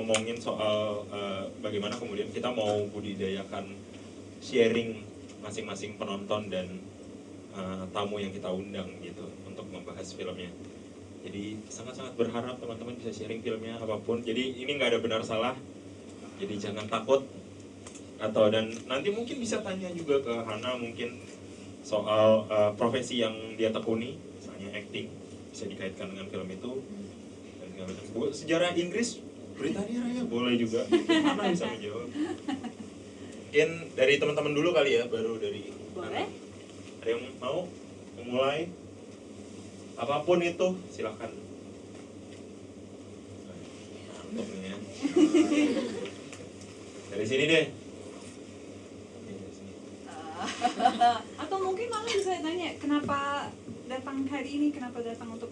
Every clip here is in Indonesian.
ngomongin soal bagaimana kemudian kita mau budidayakan sharing masing-masing penonton dan tamu yang kita undang gitu untuk membahas filmnya. Jadi sangat-sangat berharap teman-teman bisa sharing filmnya apapun. Jadi ini nggak ada benar salah. Jadi jangan takut dan nanti mungkin bisa tanya juga ke Hana mungkin soal profesi yang dia tekuni, misalnya acting, bisa dikaitkan dengan film itu. Dan segala macam. Sejarah Inggris, Britania Raya boleh juga. Hana bisa menjawab. Mungkin dari teman-teman dulu kali ya, baru dari boleh. Ada yang mau memulai? Apapun itu, silakan. Mantap nih ya. Dari sini deh. Atau mungkin malah bisa tanya kenapa datang hari ini, kenapa datang untuk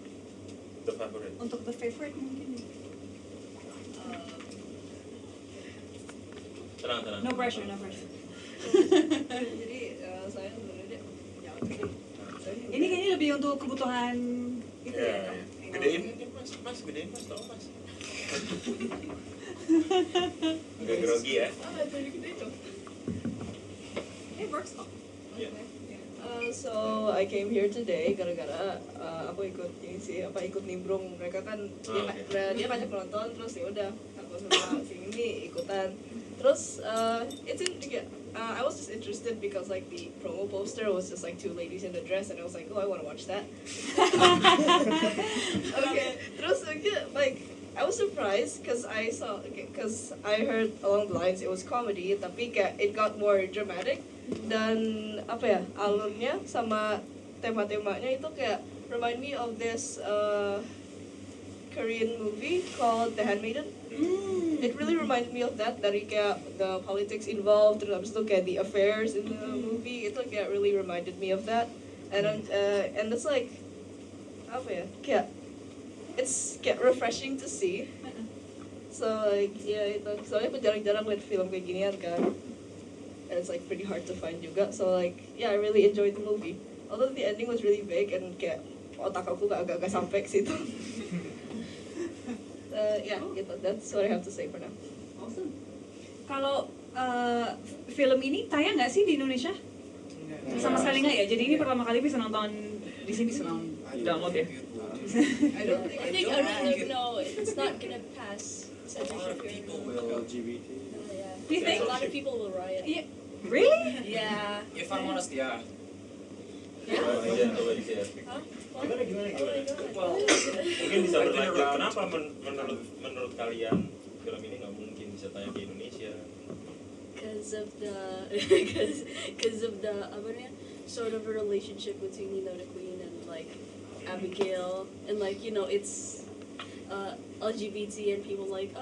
The favorite. Untuk the favorite mungkin. Tenang. No pressure. Jadi saya sebenarnya Ini kayaknya lebih untuk kebutuhan itu ya. Gedein mas, gedein mas, tau mas. Agak grogi ya. Jadi gede itu. It works kok. Yeah. So I came here today gara-gara aku ikut nimbrung. Mereka kan dia ngajak nonton, terus ya udah aku sama sini ikutan. Terus I was just interested because like the promo poster was just like two ladies in a dress, and I was like, oh, I want to watch that. Okay. Terus like I was surprised because I heard along the lines it was comedy, tapi kayak it got more dramatic dan alurnya sama tema-temanya itu kayak remind me of this Korean movie called The Handmaiden. It really reminded me of that, dari kayak the politics involved, terus habis itu kayak the affairs in the movie, itu kayak really reminded me of that. And it's like kayak it's kayak refreshing to see. So like itu soalnya aku jarang-jarang lihat film kayak ginian kan, and it's like pretty hard to find juga. So like I really enjoyed the movie, although the ending was really vague and kayak otak aku agak sampai ke situ. Gitu. That's what I have to say for now. Awesome. Kalau film ini tayang nggak sih di Indonesia? Sama sekali nggak ya? Jadi ini pertama kali bisa nonton di sini, bisa download ya? I don't even know. It's not gonna pass censorship here. People will LGBT. Do you think? A lot of people will riot. Yeah. Really? Yeah. If I'm honest, yeah. Gimana? Well, Mungkin bisa berlanjut. Kenapa menurut kalian film ini nggak mungkin bisa tayang di Indonesia? Because of the sort of a relationship between the Queen and like Abigail, and like it's LGBT and people like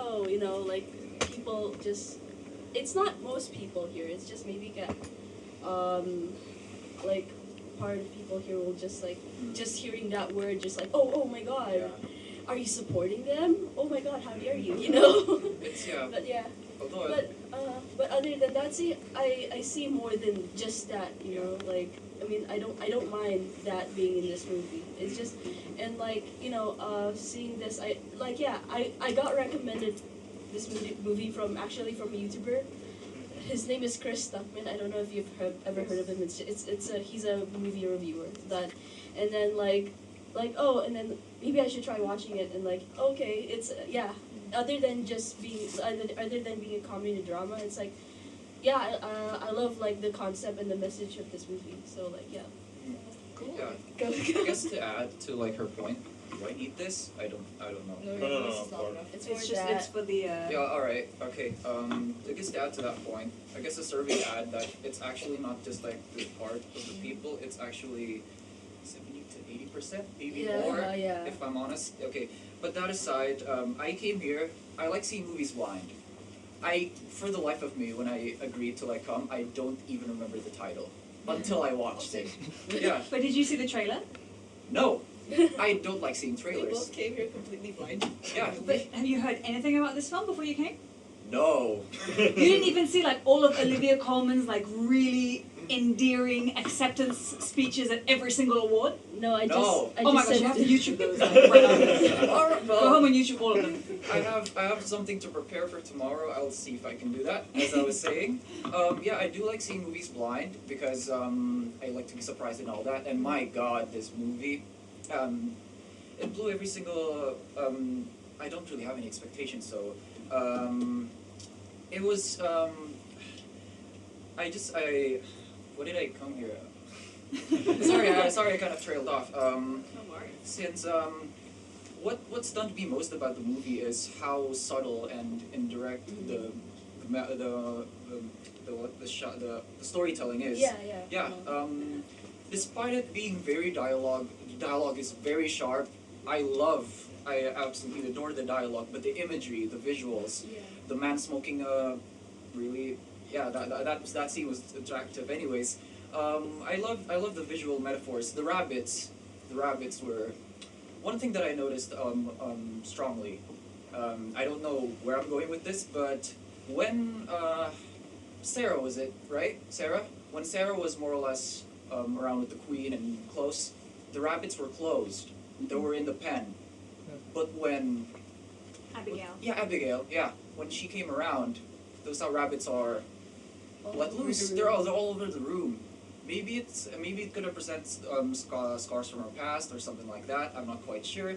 like people just, it's not most people here, it's just maybe like part of people here will just like just hearing that word just like oh my god, are you supporting them? Oh my god, how dare you? It's But yeah. Although But other than that, I see more than just that, like I mean I don't mind that being in this movie. It's just, and like seeing this, I got recommended this movie from a YouTuber. His name is Chris Stuckman. I don't know if you've ever heard of him. He's a movie reviewer. And then and then maybe I should try watching it, and like okay, it's other than being a comedy and drama, it's like I love like the concept and the message of this movie. So like cool. Yeah. I guess to add to like her point, do I need this? I don't know. No. It's for the Yeah, alright, okay. I guess to add to that point, I guess the survey add that it's actually not just like the part of the people, it's actually 70 to 80%, maybe more, if I'm honest. Okay, but that aside, I came here, I like seeing movies blind. For the life of me, when I agreed to like come, I don't even remember the title until I watched it. Yeah. But did you see the trailer? No. I don't like seeing We trailers. both came here completely blind. Yeah. But have you heard anything about this film before you came? No. You didn't even see like all of Olivia Colman's like really endearing acceptance speeches at every single award? No, I No. just Oh my gosh, said you have to YouTube those right now. Go home and YouTube all of them. I have something to prepare for tomorrow. I'll see if I can do that. As I was saying, yeah, I do like seeing movies blind because I like to be surprised and all that. And my God, this movie, it blew every single. I don't really have any expectations, so it was. What did I come here? Sorry, I kind of trailed off. Since what stunned me most about the movie is how subtle and indirect the storytelling is. Yeah. Despite it being very the dialogue is very sharp. I absolutely adore the dialogue, but the imagery, the visuals, the man smoking really, yeah, that scene was attractive. Anyways, I love the visual metaphors. The rabbits were one thing that I noticed strongly. I don't know where I'm going with this, but when Sarah, was it right? Sarah? When Sarah was more or less around with the queen and close, the rabbits were closed. They were in the pen. But when Abigail, when she came around, those how rabbits are let loose. They're all over the room. Maybe it could represent scars from our past or something like that. I'm not quite sure,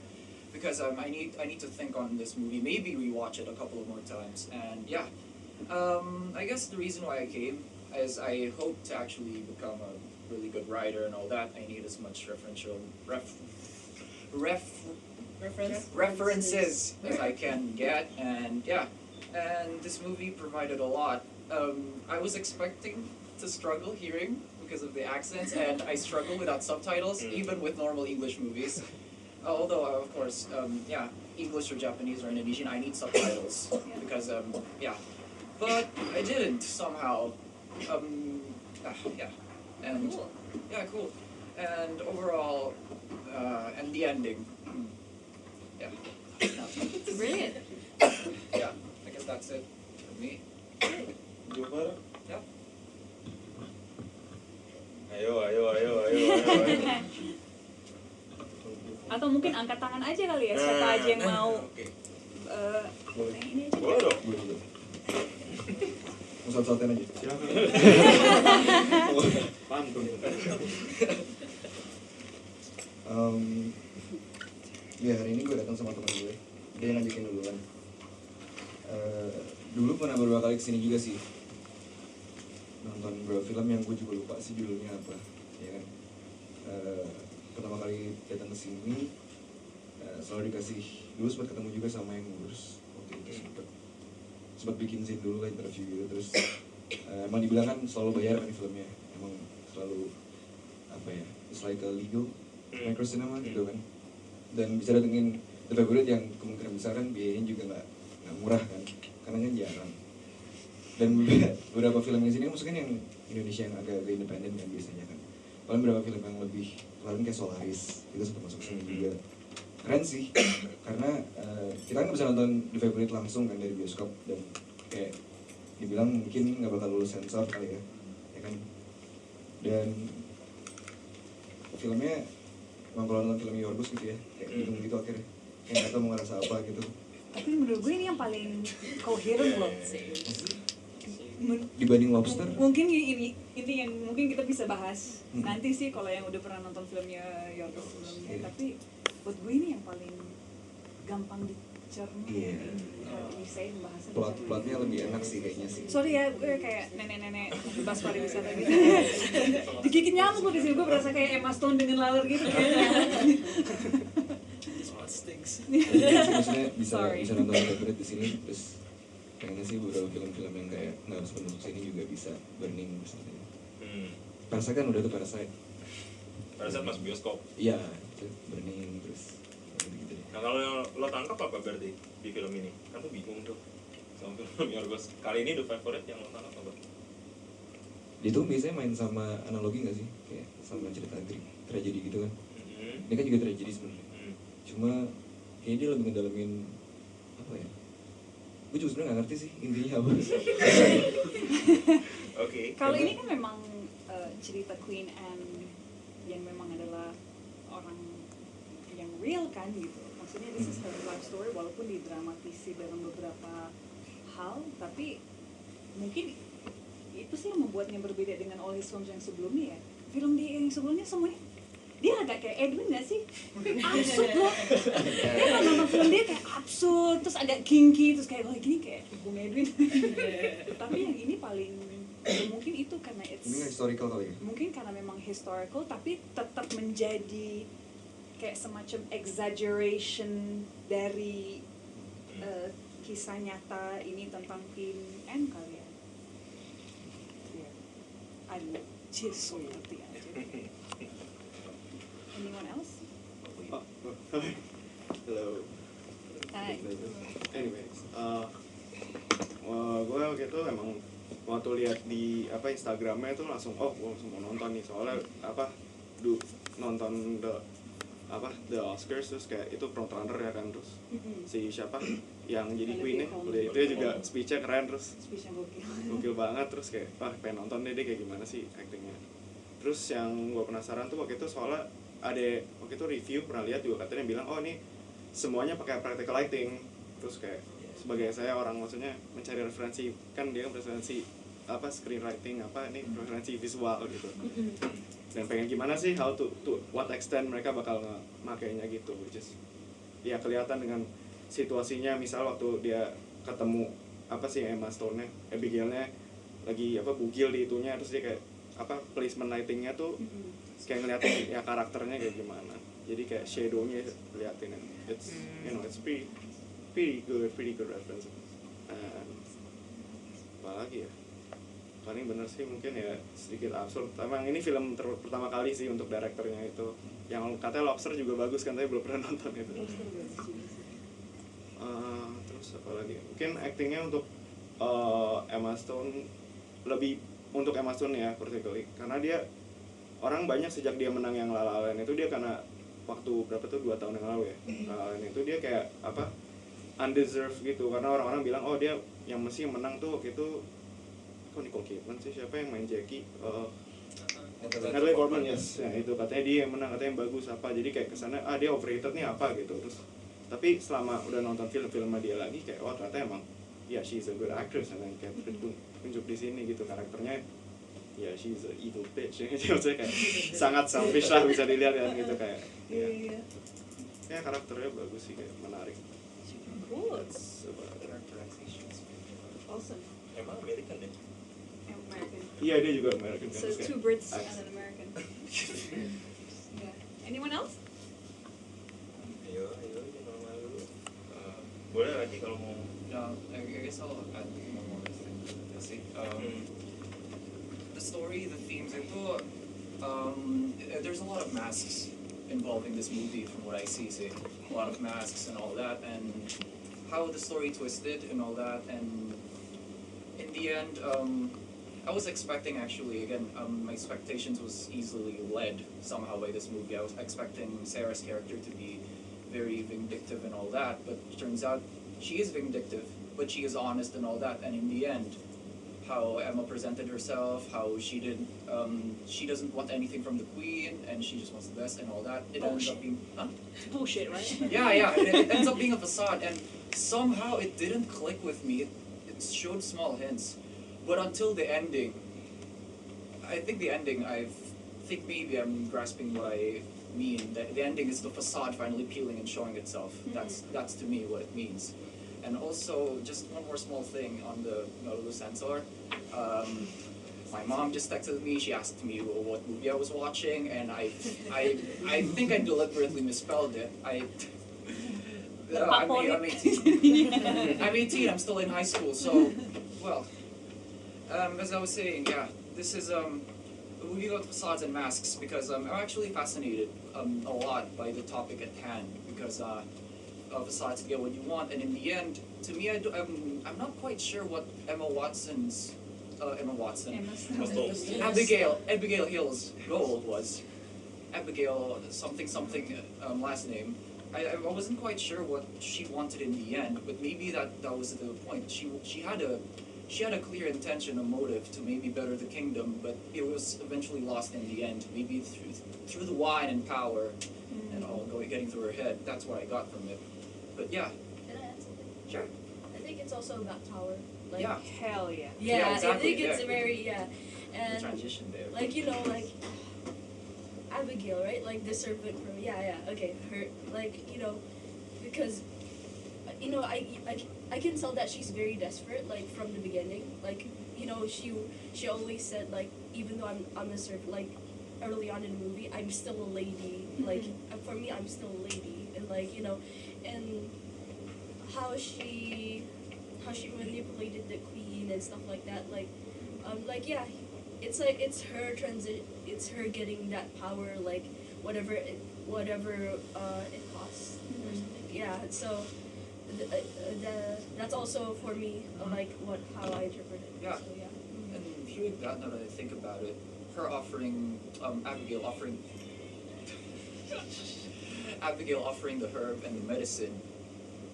because I need to think on this movie. Maybe rewatch it a couple of more times. And yeah, I guess the reason why I came is I hope to actually become a really good writer and all that. I need as much references as I can get, and yeah, and this movie provided a lot. I was expecting to struggle hearing because of the accents, and I struggle without subtitles, even with normal English movies. Although, of course, yeah, English or Japanese or Indonesian, I need subtitles because, yeah. But I didn't somehow. Yeah, and Cool. yeah, cool. And overall, and the ending. Yeah. Brilliant. Yeah, I guess that's it for me. Yeah. Ayo. Atau mungkin angkat tangan aja kali ya, siapa aja yang mau. Oke. Ini aja. Boleh dong. Mau satu-satuin aja. Silakan. Pantun. Ya hari ini gue datang sama teman gue. Dia yang ngajakin duluan. Dulu pernah beberapa kali kesini juga sih. Nonton beberapa film yang gue juga lupa sih judulnya apa, ya kan. Pertama kali datang ke sini selalu dikasih, dulu sempat ketemu juga sama yang ngurus waktu itu, sempat bikin scene dulu lah, interview gitu. Terus emang dibilang kan selalu bayar kan di filmnya, emang selalu apa ya, it's like a legal microcinema gitu kan. Dan bisa datengin The Favorite yang kemungkinan besar kan biayanya juga nggak murah kan, karena kan jarang. Dan beberapa film yang sini maksudnya yang Indonesia yang agak independen kan biasanya kan. Paling beberapa film yang lebih kemarin kayak Solaris itu sempat masuk sini juga. Keren sih, karena kita kan bisa nonton The Favorite langsung kan dari bioskop, dan kayak dibilang mungkin nggak bakal lulus sensor kali ya kan. Dan filmnya emang kalau nonton film Yorgos gitu ya, kayak bingung gitu akhirnya, kayak nggak tahu mau ngerasa apa gitu. Tapi menurut gue ini yang paling coherent loh. Dibanding Lobster? Mungkin ini yang mungkin kita bisa bahas nanti sih kalau yang udah pernah nonton filmnya Yorgos sebelumnya. Tapi buat gue ini yang paling gampang dicerna. Kalau bisa bahasa. Plotnya lebih enak sih kayaknya sih. Sorry ya, gue kayak nenek-nenek bebas pariwisata gitu. Digigit nyamuk gue di sini, gue berasa kayak Emma Stone dengan laler gitu. Maksudnya bisa nonton Favorite di sini, terus kayaknya sih beberapa film-film yang kayak nggak harus masuk sini juga bisa burning misalnya. Parasite kan udah tuh Parasite. Parasite mas bioskop. Iya, itu burning terus gitu. Nah kalau lo tangkap apa berarti di film ini? Kan lo bingung tuh sama film Yorgos. Kali ini The Favorite yang lo tangkap apa? Dia tuh biasanya main sama analogi nggak sih? Kayak sama cerita tragedi gitu kan. Ini kan juga tragedi sebenarnya. Cuma kayaknya dia lebih ngedalamin apa ya? Gue juga sebenarnya nggak ngerti sih intinya apa. Oke. Kalau ini kan memang cerita Queen Anne yang memang adalah orang yang real kan gitu. Maksudnya this is her life story walaupun didramatisi dalam beberapa hal, tapi mungkin itu sih yang membuatnya berbeda dengan all his films yang sebelumnya ya. Film dia yang sebelumnya semuanya dia agak kayak Edwin gak sih? Absurd loh. Dia kalau nonton film dia kayak absurd, terus agak kinky, terus kayak wah gini kayak Bung Edwin. Tapi yang ini paling ya mungkin itu karena Ini kan historical kali ya? mungkin karena memang historical tapi tetap menjadi kayak semacam exaggeration dari kisah nyata ini tentang Queen Anne kali ya. Aduh, so ngerti aja. Anyone else? Hello. Hai. Anyways, gue waktu itu emang waktu lihat di Instagramnya itu langsung gue langsung mau nonton nih soalnya nonton the Oscars terus kayak itu frontrunner ya kan terus si siapa yang jadi Queen-nya itu juga speech-nya keren terus Speech-nya gokil banget terus kayak pengen nonton deh dia kayak gimana sih actingnya. Terus yang gue penasaran tuh waktu itu soalnya ada waktu itu review pernah lihat juga katanya bilang ini semuanya pakai practical lighting terus kayak sebagai saya orang maksudnya mencari referensi kan dia referensi screenwriting ini referensi visual gitu dan pengen gimana sih how to what extent mereka bakal makainya gitu which is ya kelihatan dengan situasinya misal waktu dia ketemu Emma Stone-nya Abigail-nya lagi bugil di itunya terus dia kayak placement lighting-nya tuh kayak ngeliatin ya karakternya kayak gimana jadi kayak shadow-nya liatin it's it's pretty good reference. Apalagi ya paling bener sih mungkin ya sedikit absurd. Emang ini film pertama kali sih untuk direkturnya itu yang katanya Lobster juga bagus kan tapi belum pernah nonton itu. Terus apa lagi mungkin actingnya untuk Emma Stone lebih untuk Emma Stone ya particularly karena dia orang banyak sejak dia menang yang La La Land itu dia karena waktu berapa tuh 2 tahun yang lalu ya La La Land itu dia kayak undeserved gitu karena orang-orang bilang dia yang mesti menang tuh waktu itu kok Nicole Kidman sih siapa yang main Jackie Natalie Portman yes ya itu katanya dia yang menang katanya yang bagus jadi kayak kesana dia overrated nih apa gitu terus tapi selama udah nonton film-filmnya dia lagi kayak ternyata emang ya she's a good actress dan kayak tunjuk di sini gitu karakternya ya she's a evil bitch maksudnya kayak sangat selfish lah bisa dilihat kan gitu kayak ya karakternya bagus sih kayak menarik. Cool. Awesome. Emang American ya? American. Iya dia juga American. So 2 Brits and an American. Yeah. Anyone else? Ayo normal dulu. Boleh lagi kalau mau. I guess I'll add one more thing. See, the story, the themes, there's a lot of masks involved in this movie from what I see, a lot of masks and all that, and how the story twisted and all that, and in the end, I was expecting actually, again, my expectations was easily led somehow by this movie. I was expecting Sarah's character to be very vindictive and all that, but it turns out she is vindictive, but she is honest and all that, and in the end, how Emma presented herself, how she doesn't want anything from the Queen, and she just wants the best and all that. It ends up being Bullshit, right? yeah, it ends up being a facade, and somehow it didn't click with me. It showed small hints, but until the ending, I think maybe I'm grasping what I mean. The ending is the facade finally peeling and showing itself. That's to me what it means. And also, just one more small thing on the censor. My mom just texted me. She asked me what movie I was watching, and I think I deliberately misspelled it. I'm 18. I'm 18. I'm still in high school. So, as I was saying, this is a movie about facades and masks because I'm actually fascinated a lot by the topic at hand because. Facades to get what you want, and in the end, to me, I'm not quite sure what Abigail Hill's goal was. Abigail something last name. I wasn't quite sure what she wanted in the end, but maybe that was the point. She had a she had a clear intention, a motive to maybe better the kingdom, but it was eventually lost in the end. Maybe through the wine and power and all getting through her head. That's what I got from it. But yeah. Can I add something? Sure. I think it's also about power. Like, Yeah. Hell yeah. Yeah, exactly, I think it's yeah. very The and transition there. like like Abigail, right? Like the servant from okay, her like because I can tell that she's very desperate like from the beginning. Like she always said like even though I'm a servant, like early on in the movie I'm still a lady. Like for me I'm still a lady, and like and how she manipulated the queen and stuff like that. It's like it's her getting that power, like whatever it costs or something. Yeah, so that's also for me like how I interpret it. Yeah. So, yeah. And hearing that, now that I think about it, her offering, Abigail offering the herb and the medicine,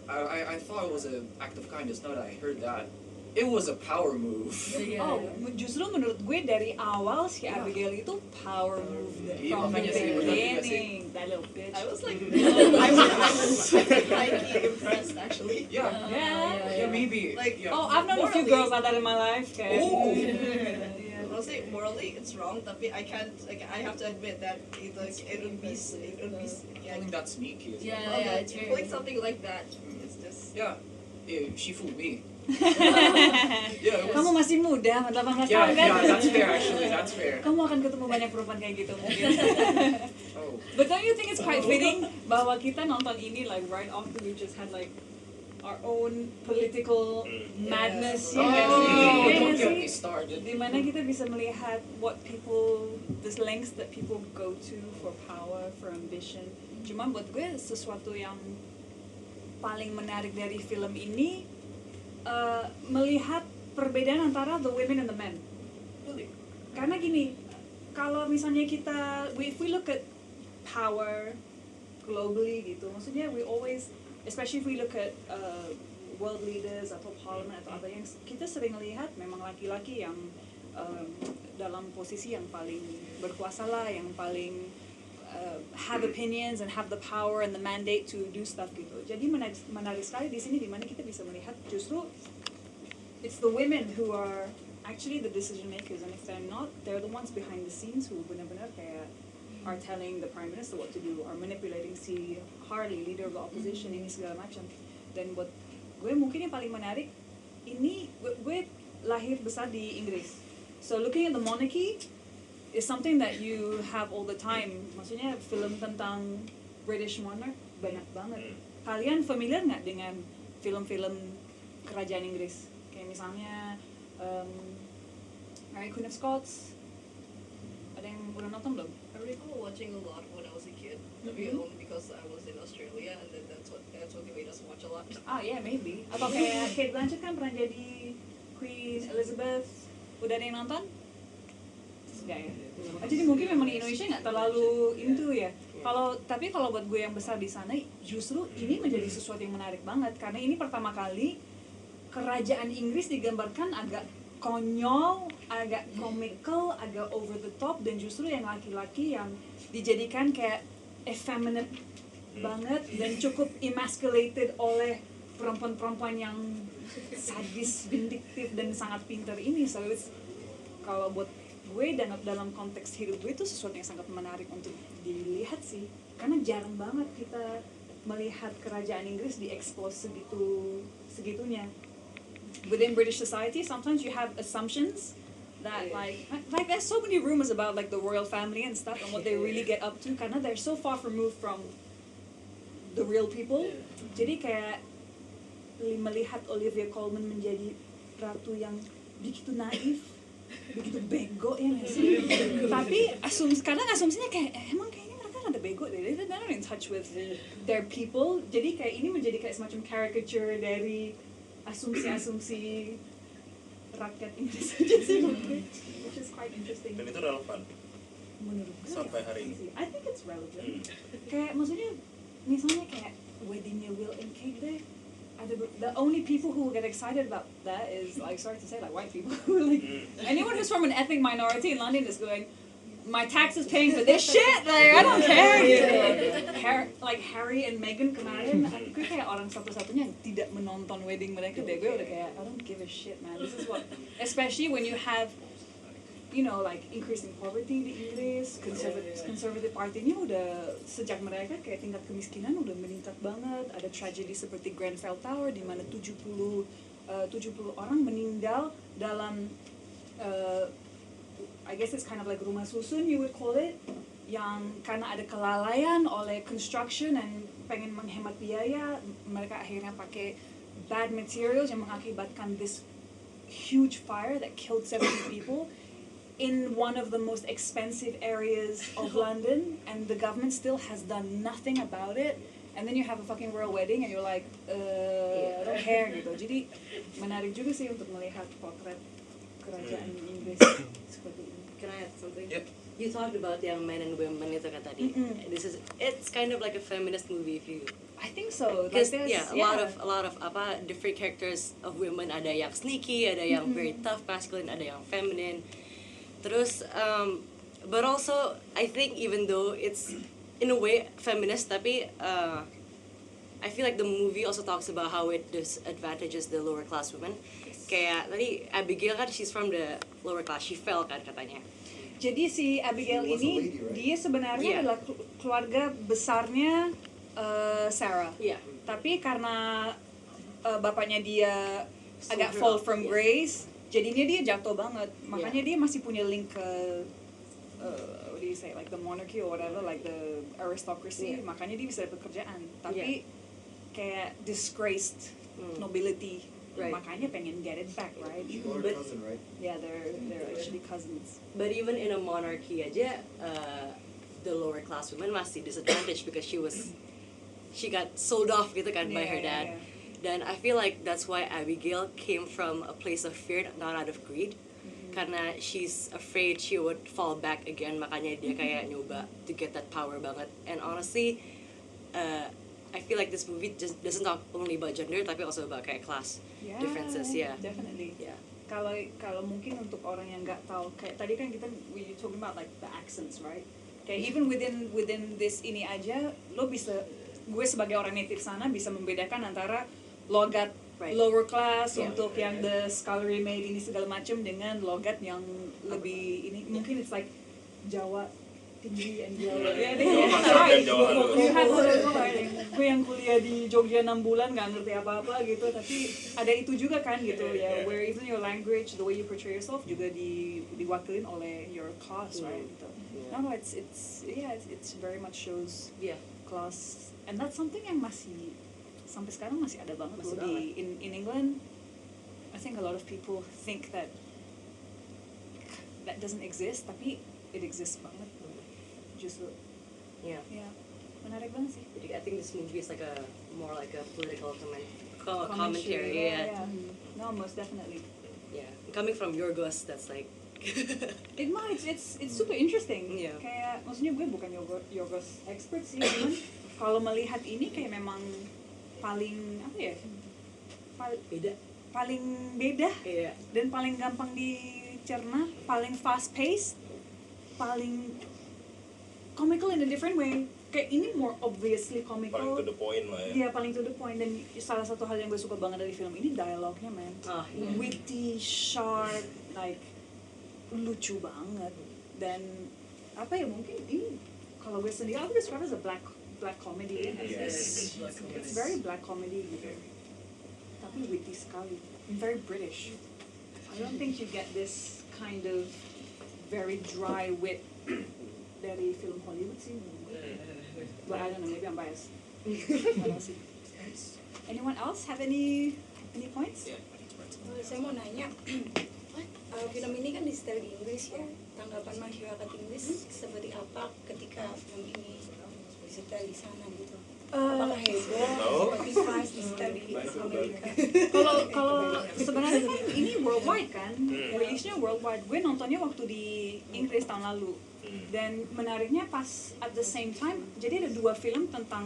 I thought it was an act of kindness. Now that I heard that, it was a power move. Oh, justru menurut gue dari awal si Abigail itu power move Iya, from the makanya sih, bener juga sih. beginning. That little bitch. I was like, I was highly impressed actually. Yeah. Yeah, maybe. Like, yeah. Oh, I've known a few morally- girls like that in my life. Kayak, Oh. Honestly, morally it's wrong, tapi I can't. Like, I have to admit that it would be. I think that's sneaky. as well. Yeah, it's very pulling something like that. It's just. Yeah. She fooled me. Kamu masih muda, 18 tahun Yeah, kan? that's fair actually. That's fair. Kamu akan ketemu banyak perempuan kayak gitu mungkin. Oh. But don't you think it's quite fitting bahwa kita nonton ini like right after we just had like our own political madness, ya nggak sih? Oh, Iya don't nggak get me sih? started. Dimana kita bisa melihat what people, the lengths that people go to for power, for ambition. Cuma buat gue sesuatu yang paling menarik dari film ini melihat perbedaan antara the women and the men. Really? Karena gini, kalau misalnya kita, if we look at power globally gitu, maksudnya we always, especially if we look at world leaders atau parliament atau apa yang kita sering lihat memang laki-laki yang dalam posisi yang paling berkuasa lah, yang paling have opinions and have the power and the mandate to do stuff gitu. Jadi menarik sekali di sini dimana kita bisa melihat justru it's the women who are actually the decision makers, and if they're not, they're the ones behind the scenes who benar-benar kayak are telling the prime minister what to do, are manipulating si Harley, leader of the opposition, ini segala macam. Dan buat gue mungkin yang paling menarik ini gue lahir besar di Inggris, so looking at the monarchy is something that you have all the time. Maksudnya film tentang British monarch banyak banget. Kalian familiar nggak dengan film-film kerajaan Inggris? Kayak misalnya Queen of Scots. Ada yang udah nonton belum? I recall watching a lot when I was a kid. Maybe only because I was in Australia, and then that's what they made us watch a lot. Ah yeah, maybe. Atau kayak Kate Blanchett kan pernah jadi Queen Elizabeth. Udah ada yang nonton? Enggak ya. Jadi mungkin memang di Indonesia nggak terlalu into ya. Tapi kalau buat gue yang besar di sana, justru ini menjadi sesuatu yang menarik banget karena ini pertama kali kerajaan Inggris digambarkan agak konyol, agak comical, agak over the top, dan justru yang laki-laki yang dijadikan kayak effeminate banget dan cukup emasculated oleh perempuan-perempuan yang sadis, vindiktif dan sangat pintar ini. So it's, kalau buat gue dan dalam konteks hidup gue itu sesuatu yang sangat menarik untuk dilihat sih, karena jarang banget kita melihat kerajaan Inggris diekspos segitunya. Within British society, sometimes you have assumptions that like there's so many rumors about like the royal family and stuff and what they really get up to, karena they're so far removed from the real people. Jadi kayak melihat Olivia Colman menjadi ratu yang begitu naif, begitu bego ya nggak sih? Tapi kadang asumsinya kayak emang kayaknya mereka rada bego deh, they're not in touch with their people. Jadi kayak ini menjadi kayak semacam caricature dari asumsi-asumsi rakyat Inggris aja sih, which is quite interesting. Dan itu relevan Menurut gue sampai hari ini. I think it's relevant. Kayak maksudnya misalnya kayak weddingnya Will and Kate deh, I the only people who get excited about that is, like, sorry to say, like, white people. Like, anyone who's from an ethnic minority in London is going, my tax is paying for this shit, like, I don't care. Like Harry and Meghan kemarin, gue kayak orang satu-satunya yang tidak menonton wedding mereka deh. Gue udah kayak, I don't give a shit, man. This is what, especially when you have, you know, like increasing poverty di Inggris, conservative party-nya udah sejak mereka kayak tingkat kemiskinan udah meningkat banget. Ada tragedi seperti Grenfell Tower di mana 70 orang meninggal dalam I guess it's kind of like rumah susun, you would call it, yang karena ada kelalaian oleh construction dan pengen menghemat biaya, mereka akhirnya pakai bad materials yang mengakibatkan this huge fire that killed 70 people in one of the most expensive areas of London, and the government still has done nothing about it. And then you have a fucking royal wedding and you're like, I don't care gitu. Jadi menarik juga sih untuk melihat potret kerajaan Inggris seperti ini. Can I add something? Yep. You talked about yang men and women itu kan tadi. It's kind of like a feminist movie if you. I think so. Because Like a lot of different characters of women, ada yang sneaky, ada yang very tough masculine, ada yang feminine. Terus but also I think even though it's in a way feminist, tapi I feel like the movie also talks about how it disadvantages the lower class women. Kayak tadi Abigail kan, she's from the lower class, she fell kan katanya. Jadi si Abigail ini, lady, right? Dia sebenarnya adalah keluarga besarnya Sarah. Yeah. Tapi karena bapaknya dia agak fall from grace, jadinya dia jatuh banget. Makanya dia masih punya link ke what do you say, like the monarchy or whatever, like the aristocracy. Makanya dia bisa dapat kerjaan. Tapi kayak disgraced nobility. Right. Makanya pengen get it back, right? Or a cousin, right? Yeah, they're actually cousins. But even in a monarchy aja, the lower class women masih disadvantaged because she got sold off gitu kan by her dad. Dan I feel like that's why Abigail came from a place of fear, not out of greed. Karena she's afraid she would fall back again, makanya dia kayak nyoba to get that power banget. And honestly, I feel like this movie just doesn't talk only about gender, tapi also about kayak class differences. Yeah, definitely. Yeah. Kalau mungkin untuk orang yang nggak tahu, kayak tadi kan we talking about like the accents, right? Kayak even within this ini aja, lo bisa, gue sebagai orang native sana bisa membedakan antara logat lower class untuk yang the scholarly made ini segala macam dengan logat yang lebih ini, mungkin it's like Jawa tinggi and Jawa. Ya deh. Right. Gue yang kuliah di Jogja 6 bulan nggak ngerti apa-apa gitu, tapi ada itu juga kan gitu ya, where even your language, the way you portray yourself juga diwakilin oleh your class, right? Gitu. No, it's very much shows class, and that's something yang masih sampai sekarang masih ada banget loh di in England. I think a lot of people think that doesn't exist, tapi it exists banget. Justru. Yeah. Menarik banget sih. I think this movie is like more like a political commentary. Yeah. No, most definitely. Yeah. Coming from Yorgos, that's like. It's super interesting. Yeah. Kayak maksudnya gue bukan Yorgos expert sih, cuman kalau melihat ini kayak memang paling apa ya? Paling beda. Yeah. Dan paling gampang dicerna, paling fast paced, paling comical in a different way. Kayak ini more obviously comical. Paling to the point lah ya. Iya, paling to the point. Dan salah satu hal yang gue suka banget dari film ini dialognya, man. Witty, sharp, like lucu banget. Dan apa ya, mungkin ini kalau gue sendiri aku describe as a black comedy. Yes. It's very black comedy gitu. Tapi witty sekali. Very British. I don't think you get this kind of very dry wit dari film Hollywood sih. But I don't know, maybe I'm biased. I don't see. Anyone else have any points? Saya mau nanya, film ini kan disetel di Inggris ya. Tanggapan masyarakat Inggris seperti apa ketika film ini disetel di sana gitu? Apakah heboh seperti pas disetel di Amerika? Kalau sebenarnya kan ini worldwide kan, release-nya worldwide. Gue nontonnya waktu di Inggris tahun lalu. Dan menariknya pas at the same time, jadi ada 2 film tentang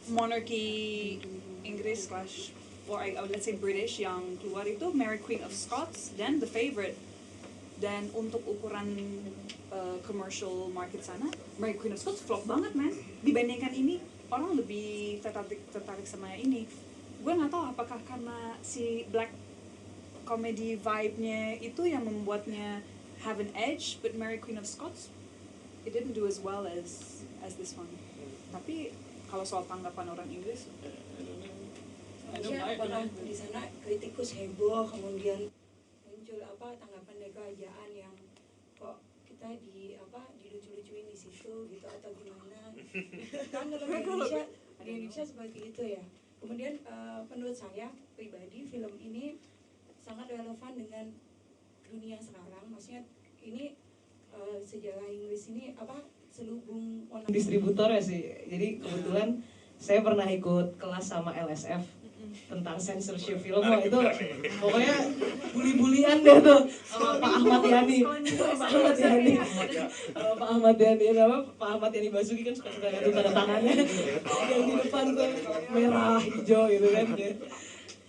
monarki Inggris / or let's say British yang keluar itu Mary Queen of Scots dan The Favourite. Dan untuk ukuran commercial market sana, Mary Queen of Scots flop banget man. Dibandingkan ini, orang lebih tertarik sama ini. Gue nggak tahu apakah karena si black comedy vibe-nya itu yang membuatnya have an edge, but Mary Queen of Scots it didn't do as well as this one. Tapi kalau soal tanggapan orang Inggris, apakah di sana kritikus heboh, kemudian muncul tanggapan dari kerajaan yang kok kita dilucu-lucuin di situ gitu atau gimana? Kan kalau di Indonesia seperti itu ya. Kemudian menurut saya pribadi film ini sangat relevan dengan dunia sekarang. Maksudnya ini sejarah Inggris ini selubung distributor ya sih. Jadi kebetulan saya pernah ikut kelas sama LSF tentang censorship film. Itu pokoknya bully-bulian deh tuh sama Pak Ahmad Yani. Pak Ahmad Yani Basuki kan suka-suka gantung tanda tangannya yang di depan tuh merah, hijau gitu kan.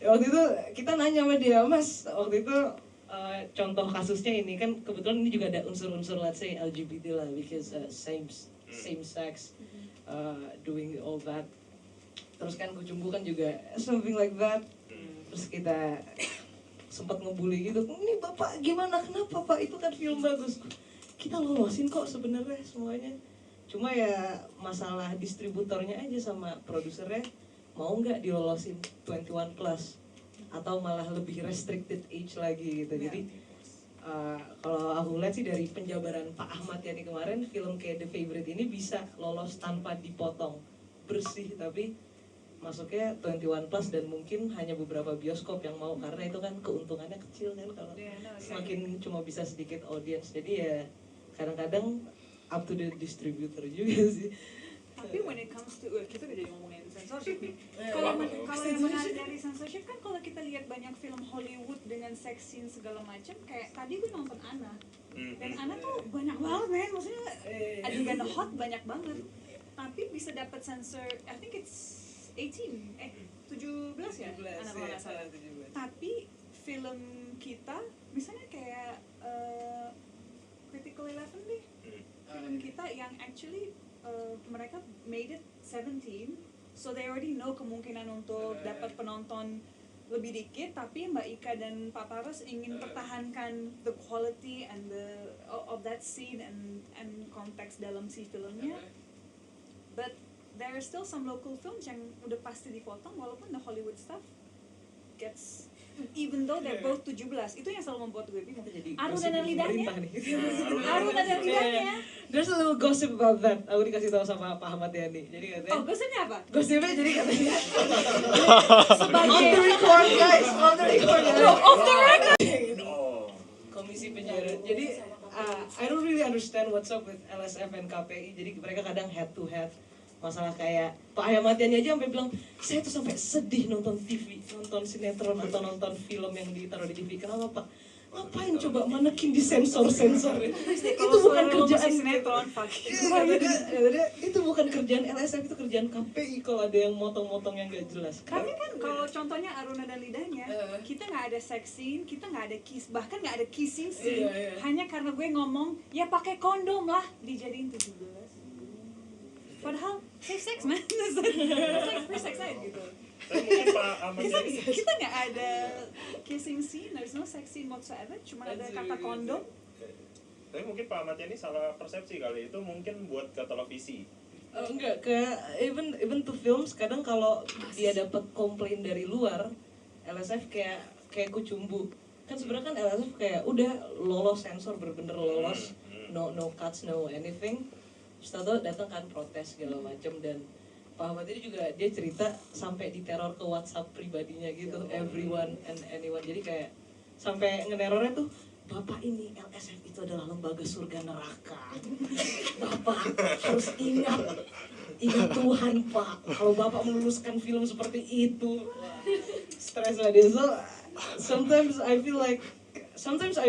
Waktu itu kita nanya sama dia, Mas, waktu itu contoh kasusnya ini kan kebetulan ini juga ada unsur-unsur let's say LGBT lah, because same sex doing all that. Terus kan Kucumbu kan juga something like that. Terus kita sempat ngebully gitu, ini bapak gimana, kenapa pak, itu kan film bagus. Kita lolosin kok sebenarnya semuanya, cuma ya masalah distributornya aja sama produsernya mau nggak dilolosin 21 plus atau malah lebih restricted age lagi gitu. Jadi kalau aku lihat sih dari penjabaran Pak Ahmad Yani kemarin, film kayak The Favourite ini bisa lolos tanpa dipotong, bersih, tapi masuknya 21 plus dan mungkin hanya beberapa bioskop yang mau, karena itu kan keuntungannya kecil kan kalau semakin cuma bisa sedikit audience. Jadi ya kadang-kadang up to the distributor juga sih. Tapi when it comes to kita udah jadi ngomongin censorship nih. Kalau yang menarik dari censorship kan kalau kita lihat banyak film Hollywood dengan sex scene segala macam, kayak tadi gue nonton Anna. Dan Anna tuh banyak banget men, maksudnya adegan hot banyak banget. Tapi bisa dapat sensor, I think it's 17 ya? Anna kalau nggak salah. Tapi film kita misalnya kayak Critical 11 deh. Film kita yang actually mereka made it 17, so they already know kemungkinan untuk dapat penonton lebih dikit, tapi Mbak Ika dan Pak Paras ingin pertahankan the quality and the of that scene and konteks dalam si filmnya. But there are still some local films yang udah pasti dipotong, walaupun the Hollywood stuff gets, even though they're both 17. Itu yang selalu membuat gue bingung. Arun dan lidahnya. Arun dan lidahnya. There's a little gossip about that. Aku dikasih tahu sama Pak Ahmad Yani. Jadi katanya. Oh, gosipnya apa? Gosipnya jadi katanya. Sebagai off the record guys, off the record. Off the record. Komisi penjara. Jadi I don't really understand what's up with LSF and KPI. Jadi mereka kadang head to head. Masalah kayak Pak Ahmad Yani aja sampai bilang, saya tuh sampai sedih nonton TV, nonton sinetron atau nonton film yang ditaruh di TV. Kenapa Pak? Ngapain coba manekin di sensor-sensor? Itu bukan kerjaan sinetron, Pak. Itu bukan kerjaan LSF, itu kerjaan KPI kalau ada yang motong-motong yang gak jelas. Tapi kan kalau contohnya Aruna dan lidahnya, kita nggak ada sex scene, kita nggak ada kiss, bahkan nggak ada kissing scene. Hanya karena gue ngomong, ya pakai kondom lah, dijadiin 17. Padahal safe sex man, it's like free sex aja gitu. Kita nggak ada kissing scene, there's no sex scene whatsoever, cuma ada kata kondom. Tapi mungkin Pak Ahmad ini salah persepsi kali, itu mungkin buat ke televisi. Enggak, ke even to films. Kadang kalau dia dapat komplain dari luar, LSF kayak Kucumbu. Kan sebenarnya kan LSF kayak udah lolos sensor, bener-bener lolos, no cuts, no anything. Setelah itu datang kan protes segala macam, dan Pak Ahmad ini juga dia cerita sampai diteror ke WhatsApp pribadinya gitu, everyone and anyone. Jadi kayak sampai ngenerornya tuh, Bapak ini LSF itu adalah lembaga surga neraka. Bapak harus ingat Tuhan Pak. Kalau Bapak meluluskan film seperti itu, stres lah dia. So sometimes I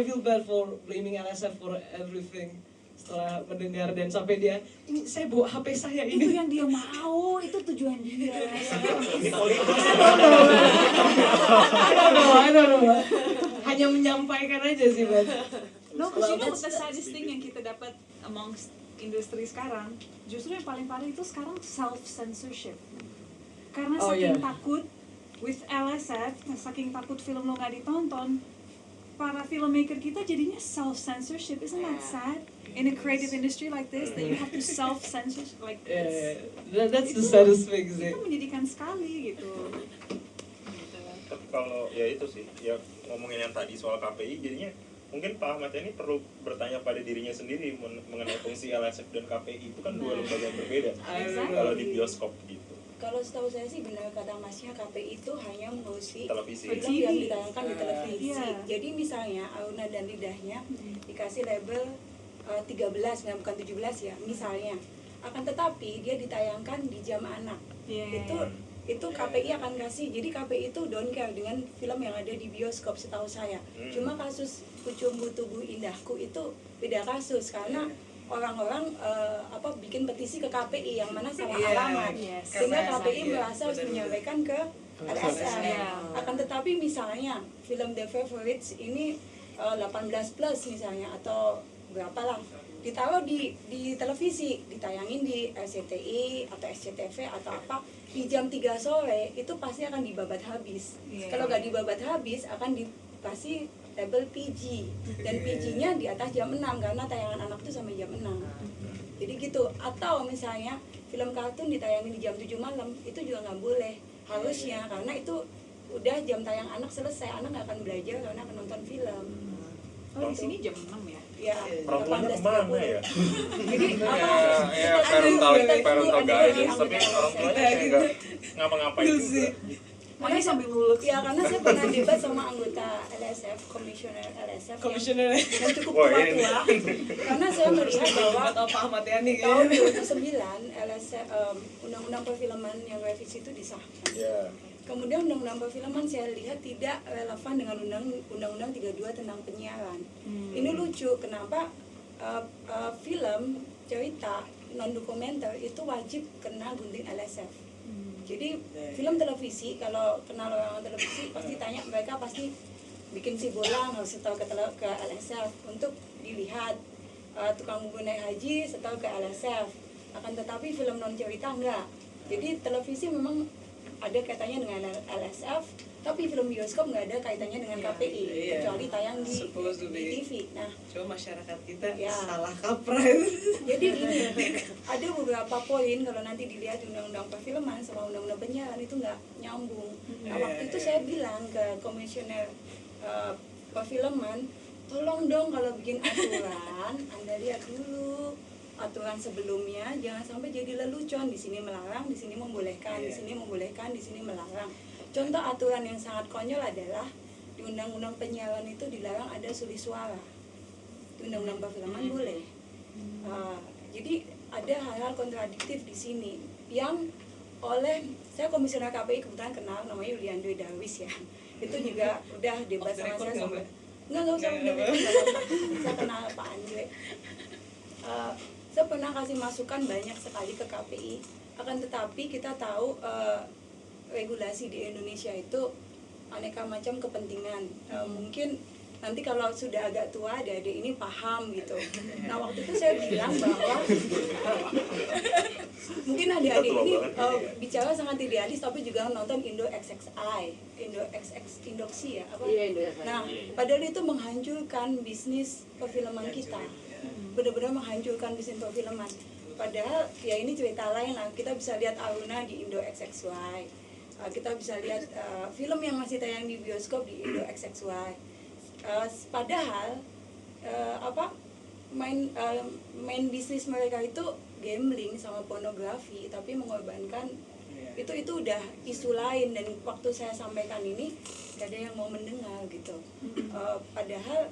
feel bad for blaming LSF for everything. setelah mendengar dan sampai dia ini saya bawa HP saya ini. Itu yang dia mau, itu tujuan dia. I don't know. Hanya menyampaikan aja sih, Bang. No, because you know the saddest thing yang kita dapat amongst industri sekarang, justru yang paling parah itu sekarang self-censorship. Karena saking takut with LSF, saking takut film lo nggak ditonton, para filmmaker kita jadinya self-censorship. Isn't that sad? In a creative industry like this, that you have to self-censor, like that's the saddest thing sih. Itu menyedihkan sekali gitu. Tapi kalau ya itu sih, ya ngomongin yang tadi soal KPI, jadinya mungkin Pak Ahmad ini perlu bertanya pada dirinya sendiri mengenai fungsi LSF dan KPI itu kan dua lembaga yang berbeda. Kalau di bioskop gitu. Kalau setahu saya sih benar kata Masnya, KPI itu hanya mengurusi Televisi. film yang ditayangkan di televisi. Iya. Jadi misalnya Auna dan Lidahnya dikasih label 13, nah bukan 17 ya, misalnya. Akan tetapi dia ditayangkan di jam anak. Itu KPI akan kasih. Jadi KPI itu don't care dengan film yang ada di bioskop setahu saya. Cuma kasus Kucumbu Tubuh Indahku itu beda kasus karena orang-orang bikin petisi ke KPI yang mana salah alamat. Sehingga KPI merasa harus menyampaikan ke LSM. Akan tetapi misalnya film The Favorites ini 18 plus misalnya atau berapalah, ditaruh di televisi, ditayangin di RCTI atau SCTV atau apa di jam 3 sore, itu pasti akan dibabat habis. Kalau nggak dibabat habis akan dikasih label PG, dan PG-nya di atas jam 6 karena tayangan anak itu sampai jam 6. Jadi gitu. Atau misalnya film kartun ditayangin di jam 7 malam, itu juga nggak boleh harusnya, karena itu udah jam tayang anak selesai, anak nggak akan belajar karena akan nonton film. Oh, di sini jam 6 ya? Ya, Orang tuanya kemana ya? Jadi parental guidance, tapi orang tuanya kayak nggak ngapa-ngapain juga. Makanya sambil ngulek. Ya, karena saya pernah debat sama anggota LSF, komisioner LSF yang cukup tua-tua. Karena saya melihat bahwa Pak Ahmad Yani tahun 2009 LSF undang-undang perfilman yang revisi itu disahkan. Kemudian undang-undang perfilman saya lihat tidak relevan dengan undang-undang 32 tentang penyiaran. Ini lucu, kenapa film cerita non dokumenter itu wajib kena gunting LSF. Jadi film televisi, kalau kenal orang televisi pasti tanya, mereka pasti bikin si bolang harus setor ke LSF untuk dilihat. Tukang bubur naik haji setor ke LSF. Akan tetapi film non cerita enggak. Jadi televisi memang ada kaitannya dengan LSF, tapi film bioskop nggak ada kaitannya dengan KPI, kecuali tayang di TV. Nah, coba masyarakat kita salah kaprah. Jadi ada beberapa poin kalau nanti dilihat undang-undang perfilman sama undang-undang penyiaran itu nggak nyambung. Nah, waktu itu saya bilang ke komisioner perfilman, tolong dong kalau bikin aturan, Anda lihat dulu aturan sebelumnya, jangan sampai jadi lelucon, di sini melarang, di sini membolehkan, di sini membolehkan, di sini melarang. Contoh aturan yang sangat konyol adalah di undang-undang penyiaran itu dilarang ada suri suara. Di undang-undang perfilman boleh. Jadi ada hal-hal kontradiktif di sini yang oleh saya komisioner KPI kebetulan kenal, namanya Yuliandre Darwis ya. Itu juga udah debat sama saya sampai enggak usah saya kenal Pak Andre. Saya pernah kasih masukan banyak sekali ke KPI, akan tetapi kita tahu regulasi di Indonesia itu aneka macam kepentingan. Mungkin nanti kalau sudah agak tua adik-adik ini paham gitu. Nah, waktu itu saya bilang bahwa mungkin adik-adik ini bicara sangat idealis tapi juga nonton Indo Indoksi ya apa? Nah, padahal itu menghancurkan bisnis perfilman kita. Benar-benar menghancurkan bisnis perfilman. Padahal ya ini cerita lain lah. Kita bisa lihat Aruna di Indo XXY. Kita bisa lihat film yang masih tayang di bioskop di Indo XXY. Padahal main bisnis mereka itu gambling sama pornografi, tapi mengorbankan itu udah isu lain, dan waktu saya sampaikan ini gak ada yang mau mendengar gitu. Padahal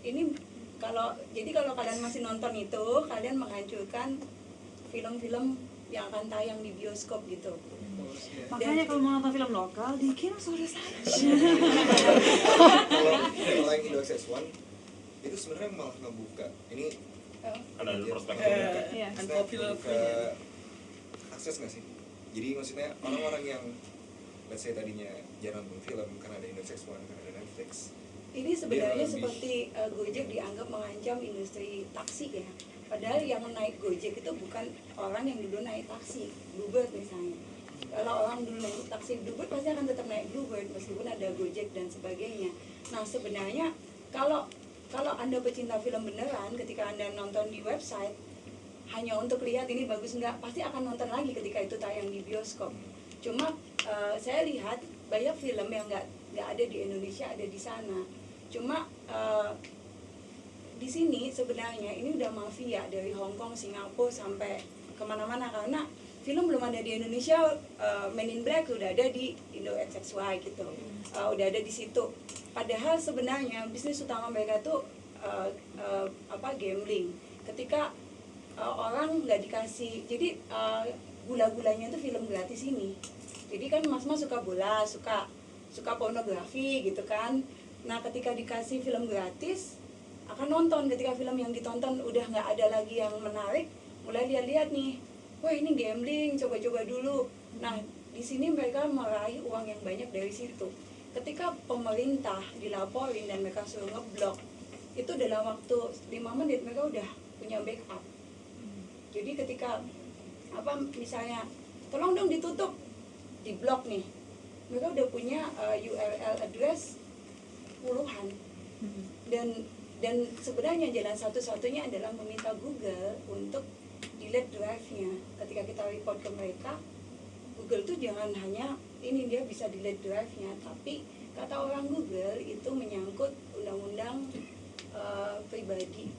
ini kalau kalian masih nonton itu, kalian menghancurkan film-film yang akan tayang di bioskop gitu. Makanya kalau mau nonton film lokal, dikirim saudara saja. Kalau yang Indo XS1 itu sebenarnya malah ngebuka ini ada perspektif. Unpopular ngebuka akses nggak sih? Jadi maksudnya orang-orang yang let's say tadinya jarang nonton film karena ada Indonesia One, karena ada Netflix. Ini sebenarnya seperti Gojek dianggap mengancam industri taksi ya. Padahal yang naik Gojek itu bukan orang yang dulu naik taksi, Bluebird misalnya. Kalau orang dulu naik taksi Bluebird pasti akan tetap naik Bluebird meskipun ada Gojek dan sebagainya. Nah sebenarnya kalau Anda pecinta film beneran, ketika Anda nonton di website hanya untuk lihat ini bagus enggak, pasti akan nonton lagi ketika itu tayang di bioskop. Cuma saya lihat banyak film yang nggak ada di Indonesia, ada di sana. Cuma di sini sebenarnya ini udah mafia dari Hong Kong, Singapura sampai kemana-mana, karena film belum ada di Indonesia. Men in Black udah ada di Indo XXY gitu, udah ada di situ. Padahal sebenarnya bisnis utama mereka tuh gambling. Ketika orang nggak dikasih, jadi gula-gulanya tuh film gratis ini. Jadi kan mas-mas suka bola, suka pornografi gitu kan. Nah ketika dikasih film gratis akan nonton. Ketika film yang ditonton udah nggak ada lagi yang menarik, mulai lihat-lihat nih, wah ini gambling, coba-coba dulu. Nah di sini mereka meraih uang yang banyak dari situ. Ketika pemerintah dilaporin dan mereka suruh ngeblok, itu dalam waktu 5 menit mereka udah punya backup. Jadi ketika misalnya tolong dong ditutup, di blok nih, mereka udah punya URL address puluhan. Dan sebenarnya jalan satu-satunya adalah meminta Google untuk delete drive-nya. Ketika kita report ke mereka, Google tuh jangan hanya ini dia bisa delete drive-nya, tapi kata orang Google itu menyangkut undang-undang pribadi,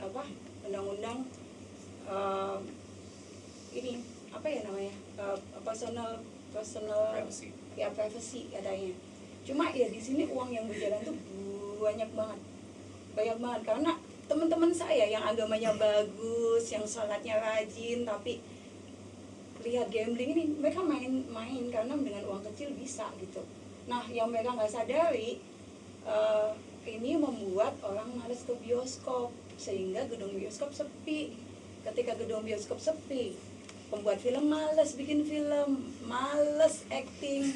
undang-undang ini apa ya namanya, personal privacy. Ya privacy katanya. Cuma ya di sini uang yang berjalan tuh banyak banget karena teman-teman saya yang agamanya bagus, yang sholatnya rajin, tapi lihat gambling ini, mereka main karena dengan uang kecil bisa gitu. Nah yang mereka nggak sadari, ini membuat orang malas ke bioskop sehingga gedung bioskop sepi. Ketika gedung bioskop sepi, pembuat film malas bikin film, malas acting.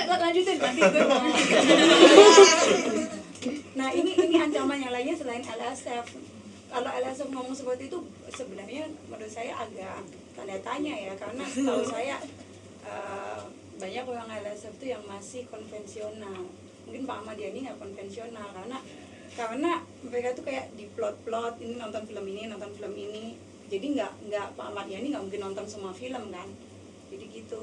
Lanjutin nanti gue mau. Nah ini ancaman yang lainnya selain LSF. Kalau LSF ngomong seperti itu sebenarnya menurut saya agak tanda tanya ya, karena setahu saya banyak orang LSF itu yang masih konvensional. Mungkin Pak Ahmad Yani nggak konvensional karena mereka tuh kayak di plot ini nonton film ini. Jadi nggak Pak Ahmad Yani nggak mungkin nonton semua film kan, jadi gitu.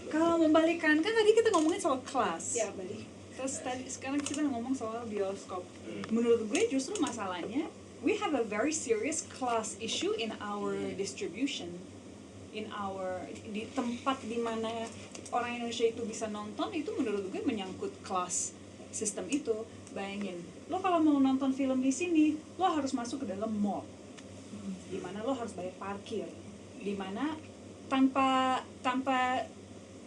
Kalau membalikkan, kan tadi kita ngomongin soal kelas Ya balik. terus sekarang kita ngomong soal bioskop. Menurut gue justru masalahnya we have a very serious class issue in our distribution, di tempat dimana orang Indonesia itu bisa nonton. Itu menurut gue menyangkut kelas sistem itu. Bayangin, lo kalau mau nonton film di sini, lo harus masuk ke dalam mall, dimana lo harus bayar parkir, dimana tanpa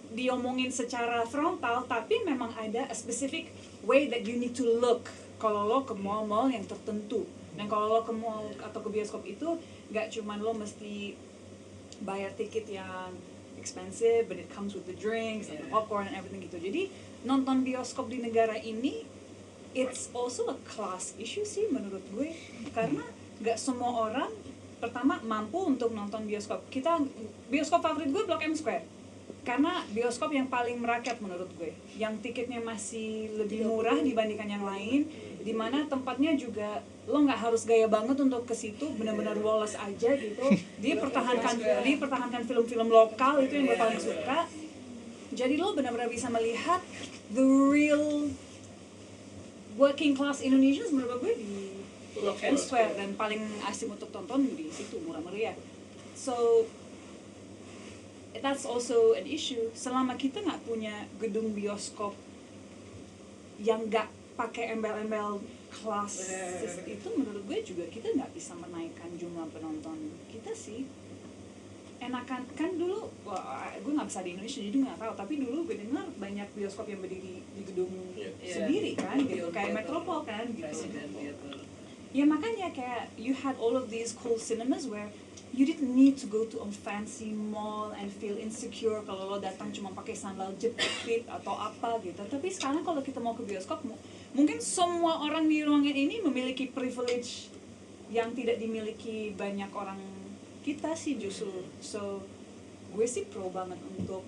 diomongin secara frontal, tapi memang ada a specific way that you need to look kalau lo ke mall-mall yang tertentu. Dan kalau lo ke mall atau ke bioskop itu nggak cuman lo mesti bayar tiket yang expensive, but it comes with the drinks and the popcorn and everything gitu. Jadi nonton bioskop di negara ini it's also a class issue sih menurut gue, karena nggak semua orang pertama mampu untuk nonton bioskop. Bioskop favorit gue Blok M Square, karena bioskop yang paling merakyat menurut gue, yang tiketnya masih lebih murah dibandingkan yang lain, dimana tempatnya juga lo nggak harus gaya banget untuk ke situ, benar-benar lawless aja gitu. Dia pertahankan film-film lokal, itu yang gue paling suka. Jadi lo benar-benar bisa melihat the real working class Indonesians menurut gue di Blok M Square, dan paling asik untuk tonton di situ, murah meriah. So that's also an issue. Selama kita nggak punya gedung bioskop yang nggak pakai embel-embel kelas itu, menurut gue juga kita nggak bisa menaikkan jumlah penonton kita sih. enakan kan dulu, gue nggak bisa di Indonesia jadi nggak tahu, tapi dulu gue dengar banyak bioskop yang berdiri di gedung sendiri kan, gitu kayak Metropol kan, gitu. Ya makanya kayak you had all of these cool cinemas where you didn't need to go to a fancy mall and feel insecure kalau lo datang cuma pakai sandal jepit atau apa gitu. Tapi sekarang kalau kita mau ke bioskop, mungkin semua orang di ruangan ini memiliki privilege yang tidak dimiliki banyak orang kita sih justru. So gue sih pro banget untuk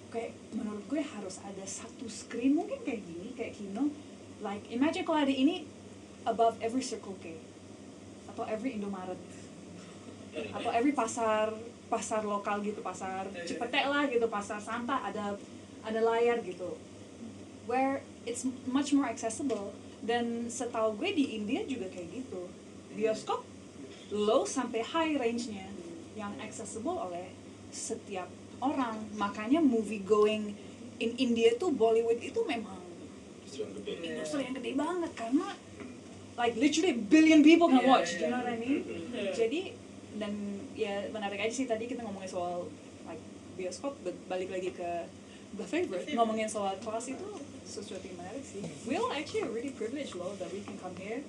kayak, menurut gue harus ada satu screen mungkin kayak gini, kayak kino, like imagine kalau ada ini above every Circle K atau every Indomaret atau every pasar lokal gitu, pasar Cipete lah gitu, pasar santai, ada layar gitu where it's much more accessible. Dan setahu gue di India juga kayak gitu, bioskop low sampai high range-nya yang accessible oleh setiap orang. Makanya movie going in India tuh, Bollywood itu memang industri yang gede banget, karena like literally billion people can watch, you know what I mean? Jadi, dan ya menarik aja sih tadi kita ngomongin soal like bioskop, balik lagi ke the favorite, ngomongin soal kelas itu sesuatu yang menarik sih. We all actually are really privileged loh that we can come here.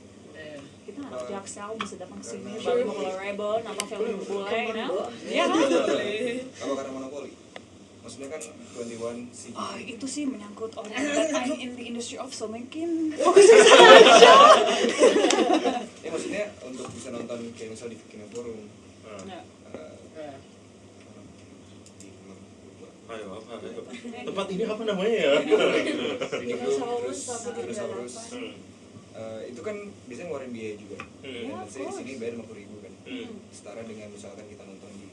Kita anak Jaksel bisa datang ke sini, baru mau keluar rebel, nonton film bule, ya kan? Kalau karena monopoli, maksudnya kan 21 CG. Oh, itu sih menyangkut orang that I'm in the industry of, so mungkin Ya maksudnya untuk bisa nonton kayak misal di Kino Forum. Ayo, tempat ini apa namanya ya? Dinosaurus. Itu kan biasanya ngeluarin biaya juga. Dan di sini bayar 50.000 kan. Setara dengan misalkan kita nonton di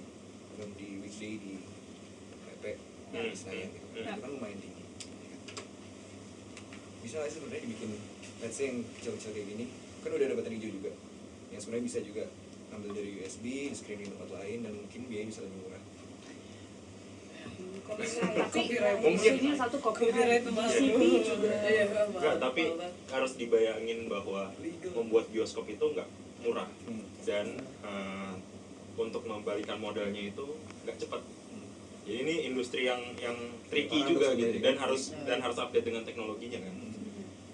film di weekday di PP di Senayan gitu. Itu kan lumayan tinggi. Bisa nggak sih sebenarnya dibikin, let's say yang kecil-kecil kayak gini, kan udah ada baterai hijau juga, yang sebenarnya bisa juga ambil dari USB, di screen di tempat lain, dan mungkin biaya bisa lebih murah. Tapi mungkin satu copyright DCP juga. Enggak, tapi harus dibayangin bahwa membuat bioskop itu nggak murah, dan untuk membalikan modalnya itu nggak cepat. Jadi ini industri yang tricky juga gitu, dan harus update dengan teknologinya kan.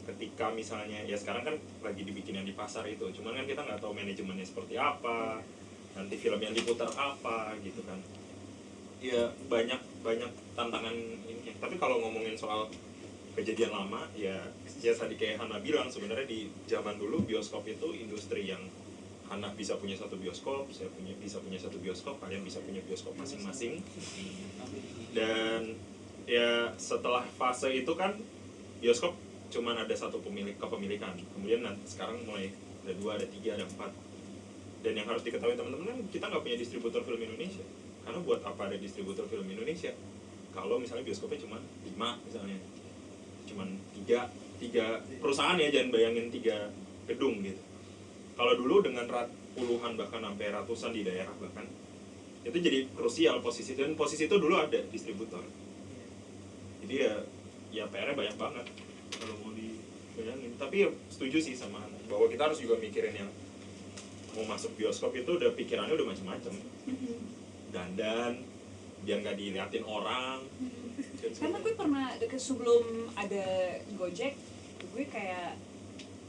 Ketika misalnya ya sekarang kan lagi dibikin yang di pasar itu, cuman kan kita nggak tahu manajemennya seperti apa, nanti film yang diputar apa gitu kan. Ya banyak tantangan ini. Tapi kalau ngomongin soal kejadian lama, ya tadi kayak Hana bilang, sebenarnya di zaman dulu bioskop itu industri yang Hana bisa punya satu bioskop, saya bisa punya satu bioskop, kalian bisa punya bioskop masing-masing. Dan ya setelah fase itu kan bioskop cuman ada satu kepemilikan. Kemudian sekarang mulai ada 2, ada 3, ada 4. Dan yang harus diketahui teman-teman, kita nggak punya distributor film Indonesia. Karena buat apa ada distributor film Indonesia kalau misalnya bioskopnya cuma 5 misalnya, cuma 3 perusahaan ya, jangan bayangin 3 gedung gitu. Kalau dulu dengan puluhan bahkan sampai ratusan di daerah bahkan, itu jadi krusial posisi, dan posisi itu dulu ada distributor. Jadi ya PR-nya banyak banget kalau mau dibayangin. Tapi ya setuju sih sama Hana, bahwa kita harus juga mikirin yang mau masuk bioskop itu udah pikirannya udah macam-macam. Dandan biar nggak diliatin orang. Karena gue pernah sebelum ada Gojek, gue kayak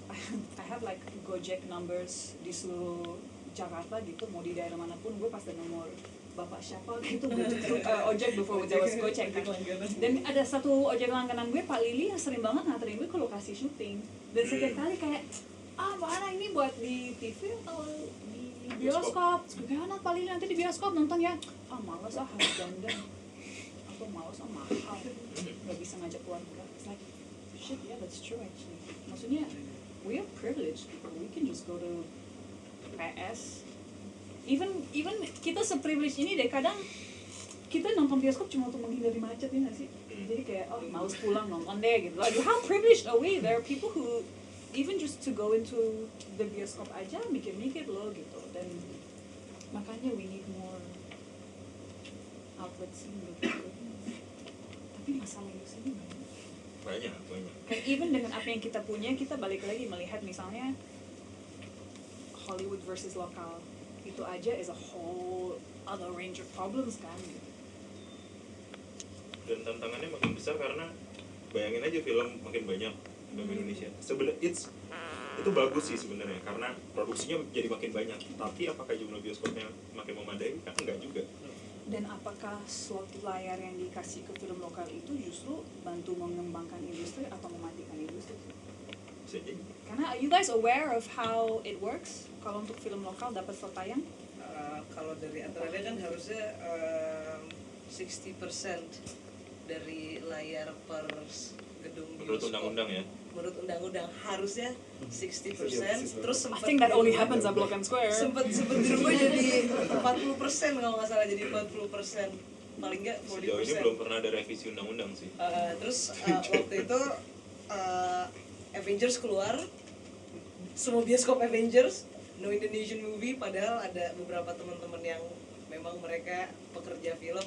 I have like Gojek numbers di seluruh Jakarta gitu, mau di daerah manapun gue pasti nomor bapak siapa gitu, ojek before there was Gojek kan. Dan ada satu ojek langganan gue, Pak Lili, yang sering banget nganterin gue ke lokasi syuting. Dan setiap kali kayak, mana ini buat di TV atau di bioskop? Gue kayak, Pak Lili nanti di bioskop nonton ya. Males harus dandan, atau males mahal, nggak bisa ngajak keluarga. It's like, shit, yeah, that's true actually. Maksudnya, we are privileged people. We can just go to PS. Even kita se-privilege ini deh, kadang kita nonton bioskop cuma untuk menghindari macet ya nggak sih? Jadi kayak, males pulang nonton deh gitu. Like, how privileged are we? There are people who even just to go into the bioskop aja mikir-mikir loh gitu. Dan makanya we need more outlets gitu. Tapi masalah itu sih banyak. Kayak even dengan apa yang kita punya, kita balik lagi melihat misalnya Hollywood versus lokal. itu aja is a whole other range of problems kan. Dan tantangannya makin besar karena bayangin aja film makin banyak film Indonesia. Sebenarnya itu bagus sih sebenarnya karena produksinya jadi makin banyak. Tapi apakah jumlah bioskopnya makin memadai? Kan enggak juga. Dan apakah suatu layar yang dikasih ke film lokal itu justru bantu mengembangkan industri atau mematikan industri? Bisa jadi. Karena you guys aware of how it works kalau untuk film lokal dapat slot tayang? Kalau dari aturannya kan harusnya 60% dari layar per gedung Menurut bioskop. undang-undang ya. Menurut undang-undang harusnya 60%. Terus I think that only happens at Block M Square. Sempet dirubah jadi 40% kalau nggak salah, jadi 40%, paling nggak 40%. Sejauh ini belum pernah ada revisi undang-undang sih. Terus waktu itu Avengers keluar, semua bioskop Avengers, no Indonesian movie, padahal ada beberapa teman-teman yang memang mereka pekerja film.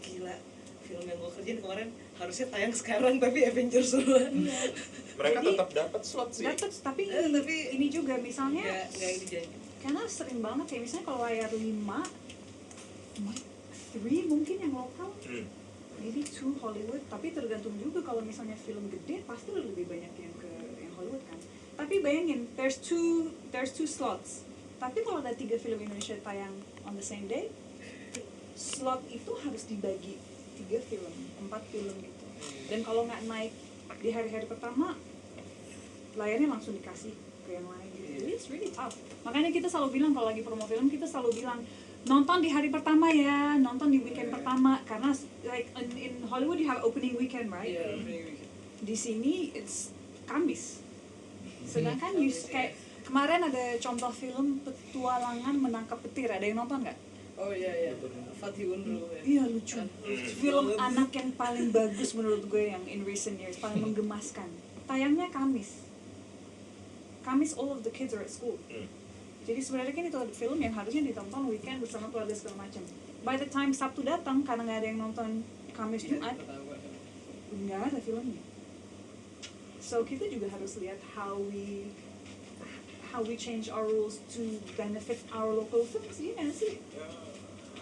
Gila, film yang gue kerjain kemarin harusnya tayang sekarang tapi Avengers semua. Mereka Jadi, tetap dapat slot sih. Dapat, tapi ini juga misalnya Nggak ini jadi. karena sering banget kayak misalnya kalau layar 5 3 mungkin yang lokal, maybe 2 Hollywood, tapi tergantung juga kalau misalnya film gede pasti lebih banyak yang ke yang Hollywood kan. Tapi bayangin there's two slots. Tapi kalau ada 3 film Indonesia tayang on the same day, slot itu harus dibagi 3 film, 4 film gitu. Dan kalau nggak naik di hari-hari pertama, layarnya langsung dikasih ke yang lain gitu. Jadi it's really tough. Makanya kita selalu bilang kalau lagi promo film, kita selalu bilang nonton di hari pertama ya, nonton di weekend pertama, karena like in Hollywood you have opening weekend, right? Di sini it's Kamis. Sedangkan kayak kemarin ada contoh film petualangan menangkap petir, ada yang nonton nggak? Oh iya, Fatih Unru ya. Iya lucu. Film anak yang paling bagus menurut gue yang in recent years, paling menggemaskan. Tayangnya Kamis, all of the kids are at school. Jadi sebenarnya kan itu film yang harusnya ditonton weekend bersama keluarga segala macam. By the time Sabtu datang, karena nggak ada yang nonton Kamis Jumat, nggak ada filmnya. So kita juga harus lihat how we change our rules to benefit our local films, iya nggak sih?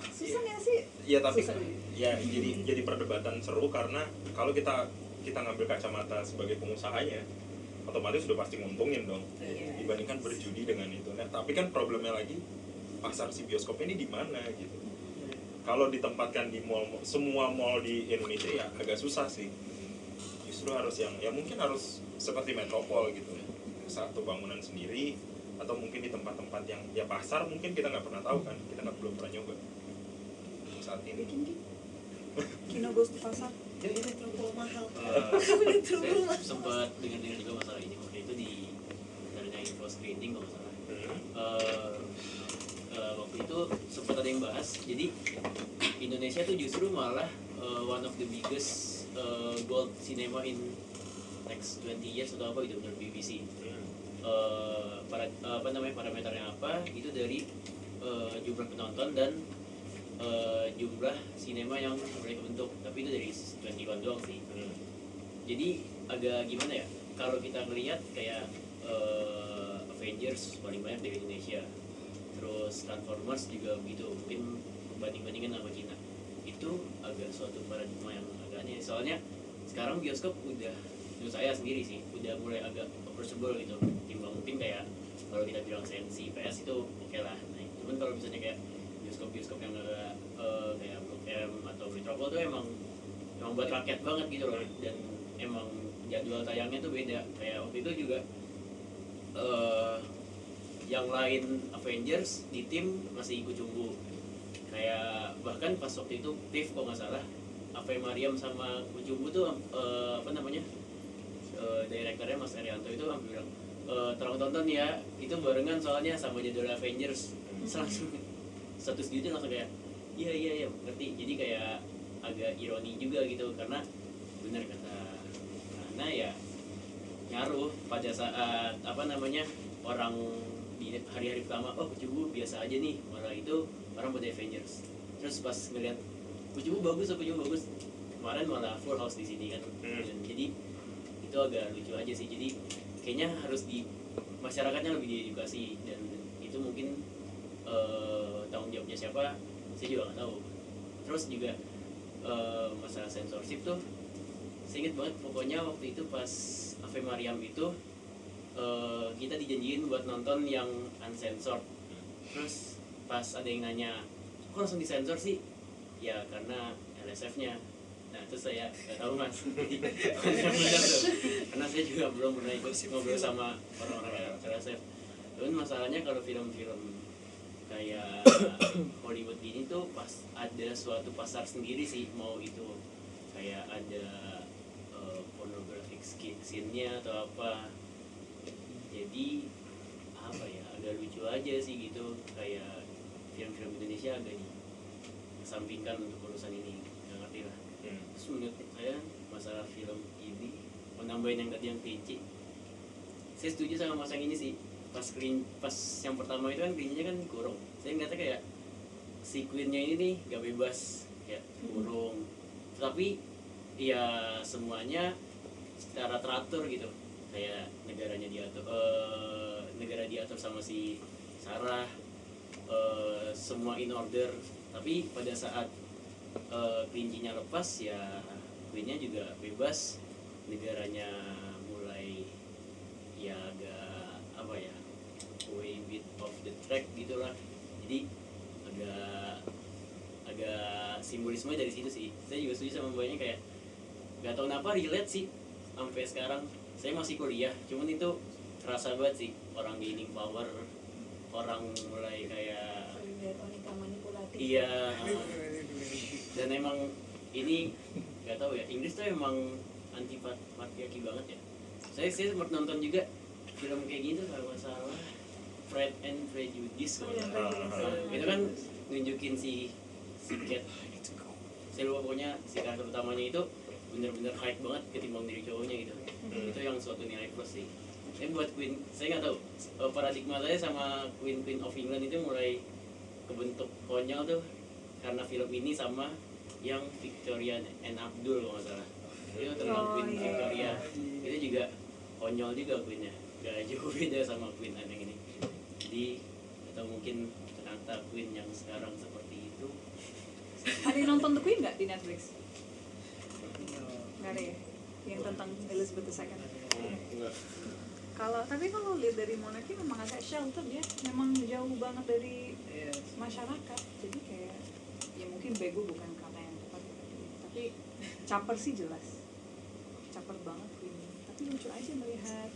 Susah nggak sih? Ya tapi Susah. ya jadi perdebatan seru karena kalau kita ngambil kacamata sebagai pengusahanya, otomatis sudah pasti nguntungin dong dibandingkan berjudi dengan itu. Nah, tapi kan problemnya lagi pasar si bioskop ini di mana gitu. Kalau ditempatkan di mall, semua mall di Indonesia ya agak susah sih. Justru harus ya mungkin harus seperti metropol gitu ya, satu bangunan sendiri atau mungkin di tempat-tempat yang ya pasar mungkin kita nggak pernah tahu kan, kita belum pernah nyoba saat ini. Kino goes to pasar. Jadi ini terlalu mahal. Saya sempat dengar juga masalah ini waktu itu di adanya info screening kalau nggak salah. Waktu itu sempat ada yang bahas. Jadi Indonesia tuh justru malah one of the biggest gold cinema in next 20 years atau apa gitu menurut BBC. Parameternya apa? Itu dari jumlah penonton dan jumlah sinema yang mereka bentuk, tapi itu dari 21 doang sih. Jadi agak gimana ya, kalau kita ngelihat kayak Avengers paling banyak dari Indonesia, terus Transformers juga begitu, mungkin banding-bandingan sama Cina, itu agak suatu paradigma yang agak aneh. Soalnya sekarang bioskop udah, menurut saya sendiri sih, udah mulai agak approachable gitu, timbang mungkin kayak kalau kita bilang sensi PS itu oke lah. Nah, cuman kalau misalnya kayak bioskop yang agak kayak Blok M atau Metropol tuh emang buat rakyat banget gitu loh, dan emang jadwal tayangnya tuh beda. Kayak waktu itu juga yang lain Avengers di tim masih ikut cumbu, kayak bahkan pas waktu itu Tiff kok nggak salah Ave Mariam sama Kucumbu tuh direkturnya Mas Arianto itu bilang tolong tonton ya, itu barengan soalnya sama jadwal Avengers. Langsung satu studio langsung kayak iya ngerti. Jadi kayak agak ironi juga gitu, karena benar kata karena ya ngaruh pada saat orang di hari-hari pertama Kucumbu biasa aja nih, malah itu orang pada Avengers. Terus pas ngeliat Kucumbu bagus kemarin malah full house di sini kan. Dan jadi itu agak lucu aja sih. Jadi kayaknya harus di masyarakatnya lebih diedukasi, dan itu mungkin punya siapa saya juga nggak tahu. Terus juga masalah censorship tuh saya inget banget pokoknya waktu itu pas Ave Mariam itu kita dijanjiin buat nonton yang uncensored. Terus pas ada yang nanya kok langsung disensor sih, ya karena LSF-nya. Nah terus saya nggak tahu mas benar tuh karena saya juga belum pernah ikut ngobrol sama orang-orang LSF. Cuman masalahnya kalau film-film kayak Hollywood gini tuh pas ada suatu pasar sendiri sih, mau itu kayak ada pornographic scene-nya atau apa. Jadi apa ya, agak lucu aja sih gitu, kayak film-film Indonesia agak dikesampingkan untuk urusan ini, nggak ngerti lah. Terus menurut saya masalah film ini, mau nambahin yang tadi yang kelinci, saya setuju sama mas yang ini sih. Pas yang pertama itu kan kelincinya kan kurung, saya ngeliatnya kayak si queen-nya ini nih gak bebas, kayak kurung, tapi ya semuanya secara teratur gitu, kayak negaranya diatur, negara diatur sama si Sarah, semua in order. Tapi pada saat kelincinya lepas ya queen-nya juga bebas, negaranya mulai ya agak apa ya, way bit off the track gitulah. Jadi agak simbolisme dari situ sih. Saya juga setuju sama mbaknya, kayak nggak tahu kenapa relate sih sampai sekarang. Saya masih kuliah, cuman itu terasa banget sih, orang gaining power, orang mulai kayak wanita manipulatif. iya. Dan emang ini nggak tahu ya, Inggris tuh emang anti patriarki banget ya. Saya sempat nonton juga film kayak gitu kalau nggak salah, Pride and Prejudice kalau nggak salah. Itu kan nunjukin si Cat, saya lupa pokoknya si karakter utamanya itu bener-bener high banget ketimbang diri cowoknya gitu. Itu yang suatu nilai plus sih. Tapi buat Queen, saya nggak tahu, paradigma saya sama Queen of England itu mulai kebentuk konyol tuh karena film ini sama yang Victoria and Abdul kalau nggak salah. Itu tentang Queen Victoria, itu juga konyol juga Queen-nya, gak jauh beda sama Queen yang ini. Jadi atau mungkin ternyata Queen yang sekarang seperti itu. Ada yang nonton The Queen nggak di Netflix? Nggak ada ya? Yang tentang Elizabeth II? Enggak. Tapi kalau lihat dari monarki memang agak shelter ya, memang jauh banget dari masyarakat. Jadi kayak ya mungkin bego bukan kata yang tepat, tapi caper sih jelas, caper banget Queen. Tapi lucu aja melihat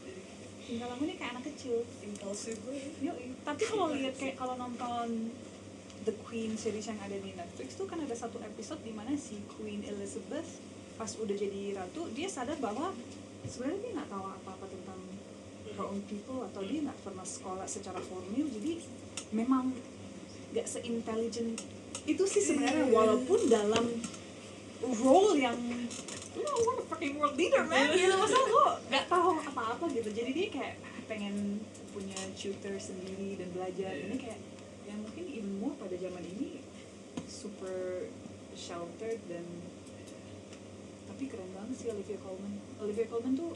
tingkah lakunya kayak anak kecil, impulsif. Tapi kalau lihat kayak kalau nonton The Queen series yang ada di Netflix tuh kan ada satu episode di mana si Queen Elizabeth pas udah jadi ratu, dia sadar bahwa sebenarnya dia nggak tahu apa-apa tentang her own people, atau dia nggak pernah sekolah secara formal, jadi memang nggak se-intelligent itu sih sebenarnya, walaupun dalam role yang what a fucking world leader man, gitu, masa lo nggak tahu apa-apa gitu. Jadi dia kayak pengen punya tutor sendiri dan belajar. Ini kayak yang mungkin even more pada zaman ini super sheltered, dan tapi keren banget sih Olivia Colman tuh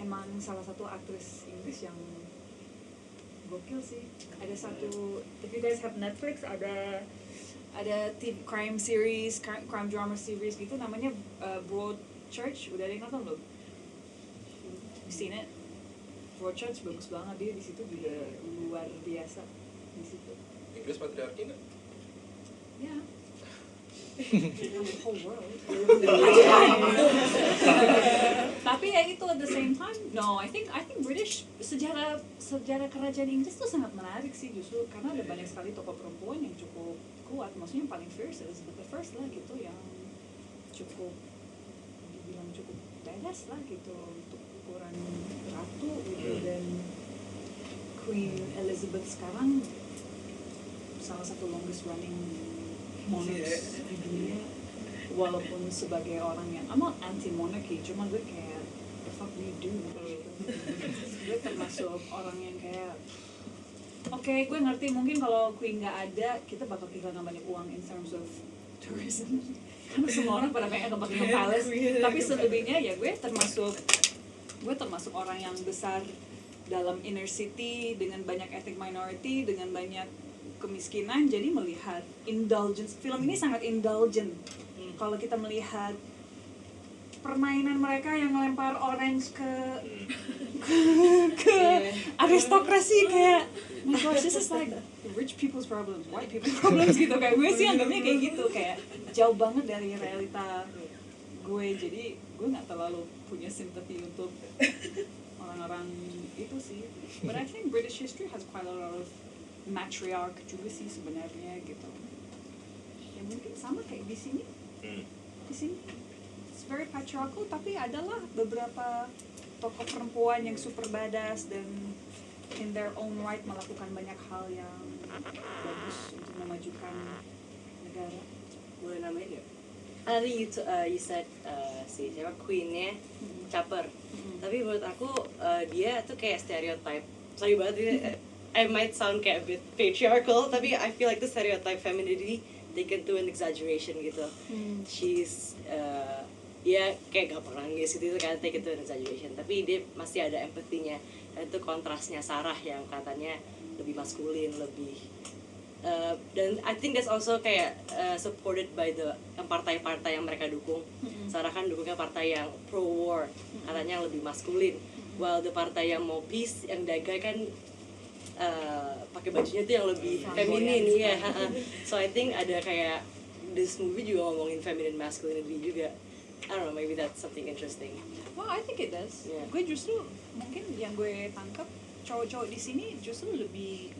emang salah satu aktris Inggris yang gokil sih. Ada satu, if you guys have Netflix, ada crime series, crime drama series gitu, namanya Broadchurch. Udah ada yang nonton belum? You seen it? Broadchurch bagus banget, dia di situ juga luar biasa di situ. Inggris patriarki nggak? Ya. The whole world. Tapi ya itu at the same time, no, I think British sejarah kerajaan Inggris itu sangat menarik sih justru, karena ada banyak sekali tokoh perempuan yang cukup kuat. Maksudnya yang paling fierce Elizabeth the First lah gitu, yang cukup dibilang cukup badass lah gitu untuk ukuran ratu gitu. Dan Queen Elizabeth sekarang salah satu longest running monarchs di dunia, walaupun sebagai orang yang I'm not anti monarchy, cuma gue kayak the fuck do you do gitu. Gue termasuk orang yang kayak oke, gue ngerti mungkin kalau Queen nggak ada kita bakal kehilangan banyak uang in terms of tourism karena semua orang pada pengen ke Buckingham Palace. Tapi selebihnya ya gue termasuk orang yang besar dalam inner city dengan banyak ethnic minority, dengan banyak kemiskinan, jadi melihat indulgence. Film ini sangat indulgent. Kalau kita melihat permainan mereka yang ngelempar orange ke aristokrasi, kayak my gosh, this is like rich people's problems, white people's problems gitu. Kayak gue sih anggapnya kayak gitu, kayak jauh banget dari realita gue. Jadi gue nggak terlalu punya simpati untuk orang-orang itu sih. But I think British history has quite a lot of matriarch juga sih sebenarnya gitu. Ya mungkin sama kayak di sini. Di sini it's very patriarchal, tapi adalah beberapa tokoh perempuan yang super badass dan in their own right melakukan banyak hal yang bagus untuk memajukan negara. Boleh namain nggak? Tadi you said si siapa Queen-nya caper. Tapi menurut aku dia tuh kayak stereotype. Sorry banget ini, I might sound kayak a bit patriarchal, tapi I feel like the stereotype femininity taken to an exaggeration gitu. She's ya kayak gampang nangis gitu kan, take it to an exaggeration. Tapi dia masih ada empathinya. Dan itu kontrasnya Sarah yang katanya lebih maskulin, lebih dan I think that's also kayak supported by the partai-partai yang mereka dukung. Sarah kan dukungnya partai yang pro war, katanya yang lebih maskulin. While the partai yang mau peace, yang dagai kan pakai bajunya tuh yang lebih feminin ya. So I think ada kayak this movie juga ngomongin feminine masculinity juga. I don't know, maybe that's something interesting. Well, I think it does. Yeah. Gue justru mungkin yang gue tangkap cowok-cowok di sini justru lebih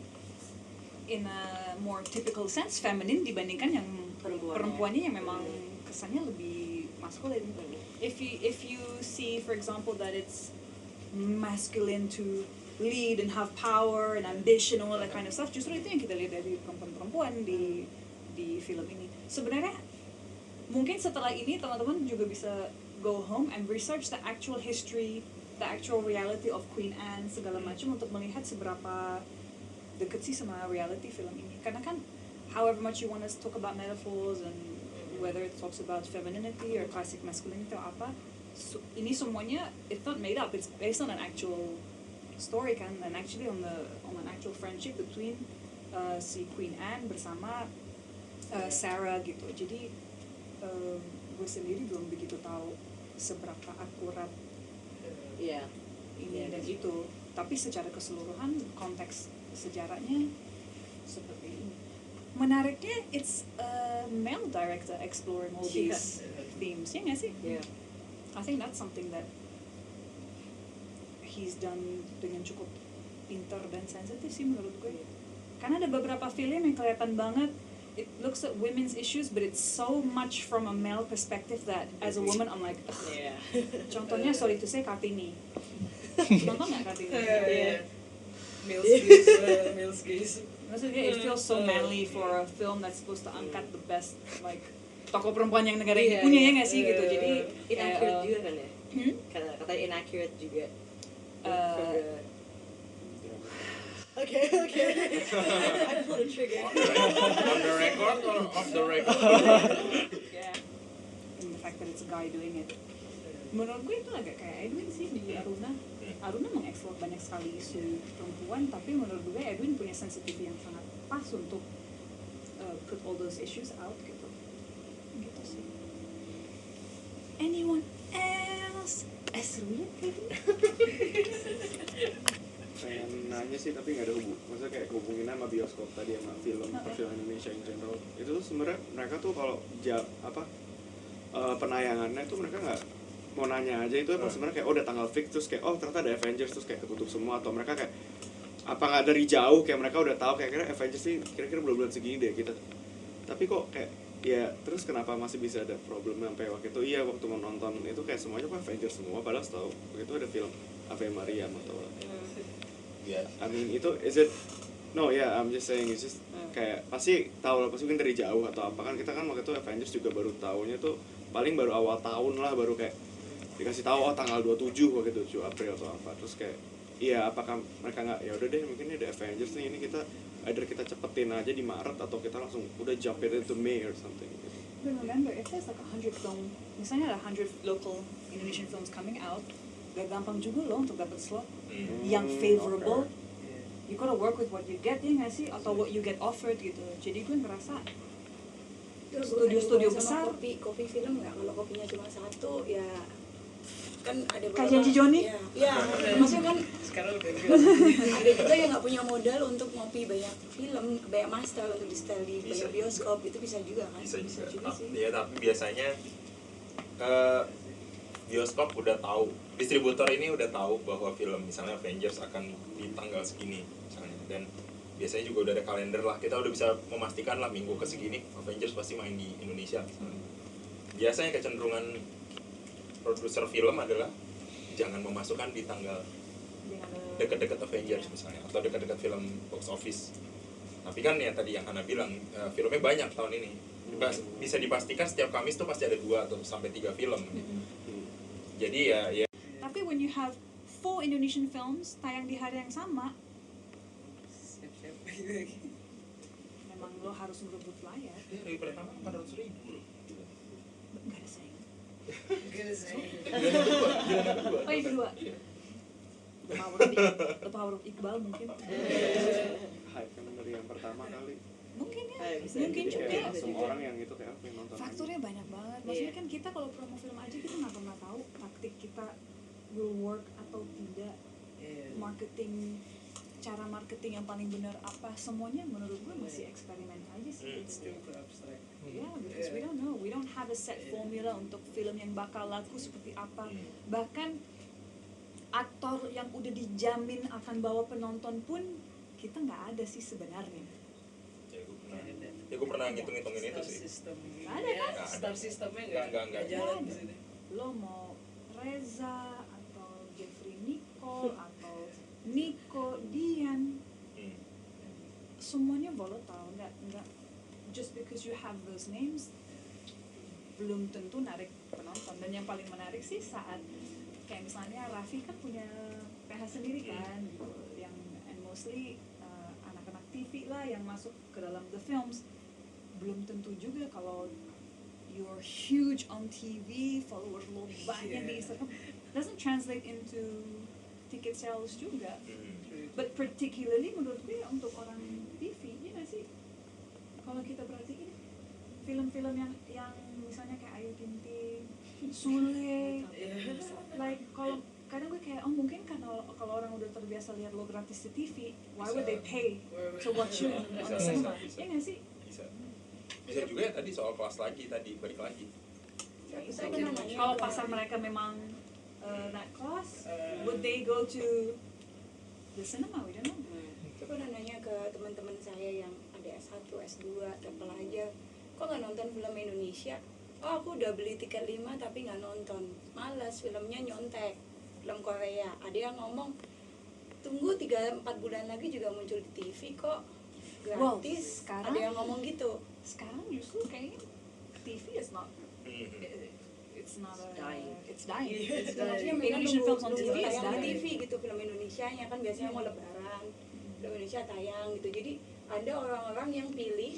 in a more typical sense feminine dibandingkan yang perempuannya yang memang kesannya lebih maskulin. If you see, for example, that it's masculine to lead and have power and ambition and all that kind of stuff, justru itu yang kita lihat dari perempuan-perempuan di film ini. Sebenarnya mungkin setelah ini teman-teman juga bisa go home and research the actual history, the actual reality of Queen Anne segala macam untuk melihat seberapa deket sih sama reality film ini. Karena kan however much you want to talk about metaphors and whether it talks about femininity or classic masculinity atau apa, ini semuanya it's not made up, it's based on an actual story kan, and actually on an actual friendship between si Queen Anne bersama Sarah gitu. Jadi gue sendiri belum begitu tahu seberapa akurat ini dan itu, tapi secara keseluruhan konteks sejarahnya seperti ini. Menariknya it's a male director exploring all these themes, ya nggak sih? Yeah. I think that's something that he's done dengan cukup pintar dan sensitif sih menurut gue. Karena ada beberapa film yang kelihatan banget it looks at women's issues, but it's so much from a male perspective that as a woman I'm like, ugh. Contohnya sorry to say Kartini. Nonton nggak Kartini? Male gaze. Maksudnya it feels so manly for a film that's supposed to angkat the best like tokoh perempuan yang negara ini punya, ya nggak sih gitu. Jadi inaccurate juga kan ya? Kata inaccurate juga. Okay. I pulled a trigger. On the record or off the record? Yeah. And the fact that it's a guy doing it. Menurut gue itu agak kayak Edwin sih di Aruna. Aruna mengeksplor banyak sekali isu perempuan, tapi menurut gue Edwin punya sensitivity yang sangat pas untuk put all those issues out gitu. Gitu sih. Anyone else? Seru ya kayak gini. Pengen nanya sih tapi nggak ada maksudnya kayak hubungin sama bioskop tadi sama film Indonesia in general. Itu tuh sebenarnya mereka tuh kalau penayangannya tuh mereka nggak mau nanya aja itu apa sebenarnya kayak udah tanggal fix terus kayak ternyata ada Avengers terus kayak ketutup semua, atau mereka kayak apa nggak dari jauh kayak mereka udah tahu kayak kira Avengers sih kira-kira bulan segini deh kita, tapi kok kayak ya terus kenapa masih bisa ada problem sampai waktu itu waktu mau nonton itu kayak semuanya kok Avengers semua padahal tahu begitu ada film Ave Maria atau I mean itu is it I'm just saying it's just kayak pasti tahu lah, pasti mungkin dari jauh atau apa kan, kita kan waktu itu Avengers juga baru tahunya tuh paling baru awal tahun lah, baru kayak dikasih tahu tanggal 27 waktu itu 7 April atau apa, terus kayak apakah mereka nggak ya udah deh mungkin ini ada Avengers nih, ini kita either kita cepetin aja di Maret atau kita langsung udah jump into May or something gitu. But remember, if there's like 100 film, misalnya ada 100 local Indonesian films coming out, gak gampang juga loh untuk dapat slot yang favorable, you gotta work with what you get, ya nggak sih, atau what you get offered gitu. Jadi gue ngerasa studio-studio besar kopi film nggak, kalau kopinya cuma satu ya kan ada kayak Janji Joni ya maksudnya kan Sekarang udah ada juga yang nggak punya modal untuk ngopi banyak film, banyak master untuk di setel di banyak bioskop, itu bisa juga kan. Bisa juga sih. Ya, tapi biasanya bioskop udah tahu, distributor ini udah tahu bahwa film misalnya Avengers akan di tanggal segini misalnya, dan biasanya juga udah ada kalender lah, kita udah bisa memastikan lah minggu ke segini Avengers pasti main di Indonesia misalnya. Biasanya kecenderungan produser film adalah jangan memasukkan di tanggal dekat-dekat Avengers misalnya, atau dekat-dekat film box office. Tapi kan ya tadi yang Hana bilang, filmnya banyak tahun ini, bisa dipastikan setiap Kamis tuh pasti ada 2 atau sampai 3 film. Jadi ya. Tapi when you have 4 Indonesian films tayang di hari yang sama, memang lo harus merebut layar. Hari pertama 400.000 loh. Nggak ada saingan. Gila kedua. Oh yang kedua. The Power of Iqbal mungkin. Hype kan dari yang pertama kali. Mungkin ya. Bisa Mungkin juga. Kayak semua orang yang gitu kayak aku nonton. Faktornya banyak banget. Maksudnya kan kita kalau promo film aja kita nggak pernah tahu taktik kita will work atau tidak. Marketing, cara marketing yang paling benar apa, semuanya menurut gue masih eksperimen aja sih. It's still too abstract. Yeah, because we don't know, we don't have a set formula untuk film yang bakal laku seperti apa. Bahkan aktor yang udah dijamin akan bawa penonton pun kita nggak ada sih sebenarnya. Ya gue pernah ngitung-ngitungin itu sih. Nggak ada kan? Star systemnya Nggak. jalan di sini. Lo mau Reza atau Jeffrey Nicole atau Nico Dian, semuanya volatile, nggak just because you have those names belum tentu narik penonton. Dan yang paling menarik sih saat kayak misalnya Raffi kan punya PH sendiri kan, gitu, yang and mostly anak-anak TV lah yang masuk ke dalam the films. Belum tentu juga kalau you're huge on TV, followers lo banyak di Instagram, doesn't translate into ticket sales juga. But particularly menurut gue untuk orang TV, ya nggak sih? Kalau kita perhatiin film-film yang misalnya kayak Ayu Ting-ting, Sule, like kalau kadang gue kayak mungkin karena kalau orang udah terbiasa lihat lo gratis di TV, why would they pay to watch you on the cinema? Ya nggak sih? Bisa juga ya tadi soal kelas lagi tadi, balik lagi. Kalau pasar mereka memang that class, would they go to the cinema? We don't know. Saya pernah nanya ke teman-teman saya yang ada S1, S2, apa aja, kok nggak nonton film Indonesia? Oh aku udah beli tiket 5 tapi nggak nonton, malas, filmnya nyontek. Film Korea, ada yang ngomong tunggu 3-4 bulan lagi juga muncul di TV kok gratis. Sekarang, ada yang ngomong gitu. Sekarang justru kayaknya TV is not it's dying. Maksudnya mereka Indonesian films on nunggu TV is tayang di dying. TV gitu, film Indonesianya kan biasanya mau lebaran, film Indonesia tayang gitu. Jadi ada orang-orang yang pilih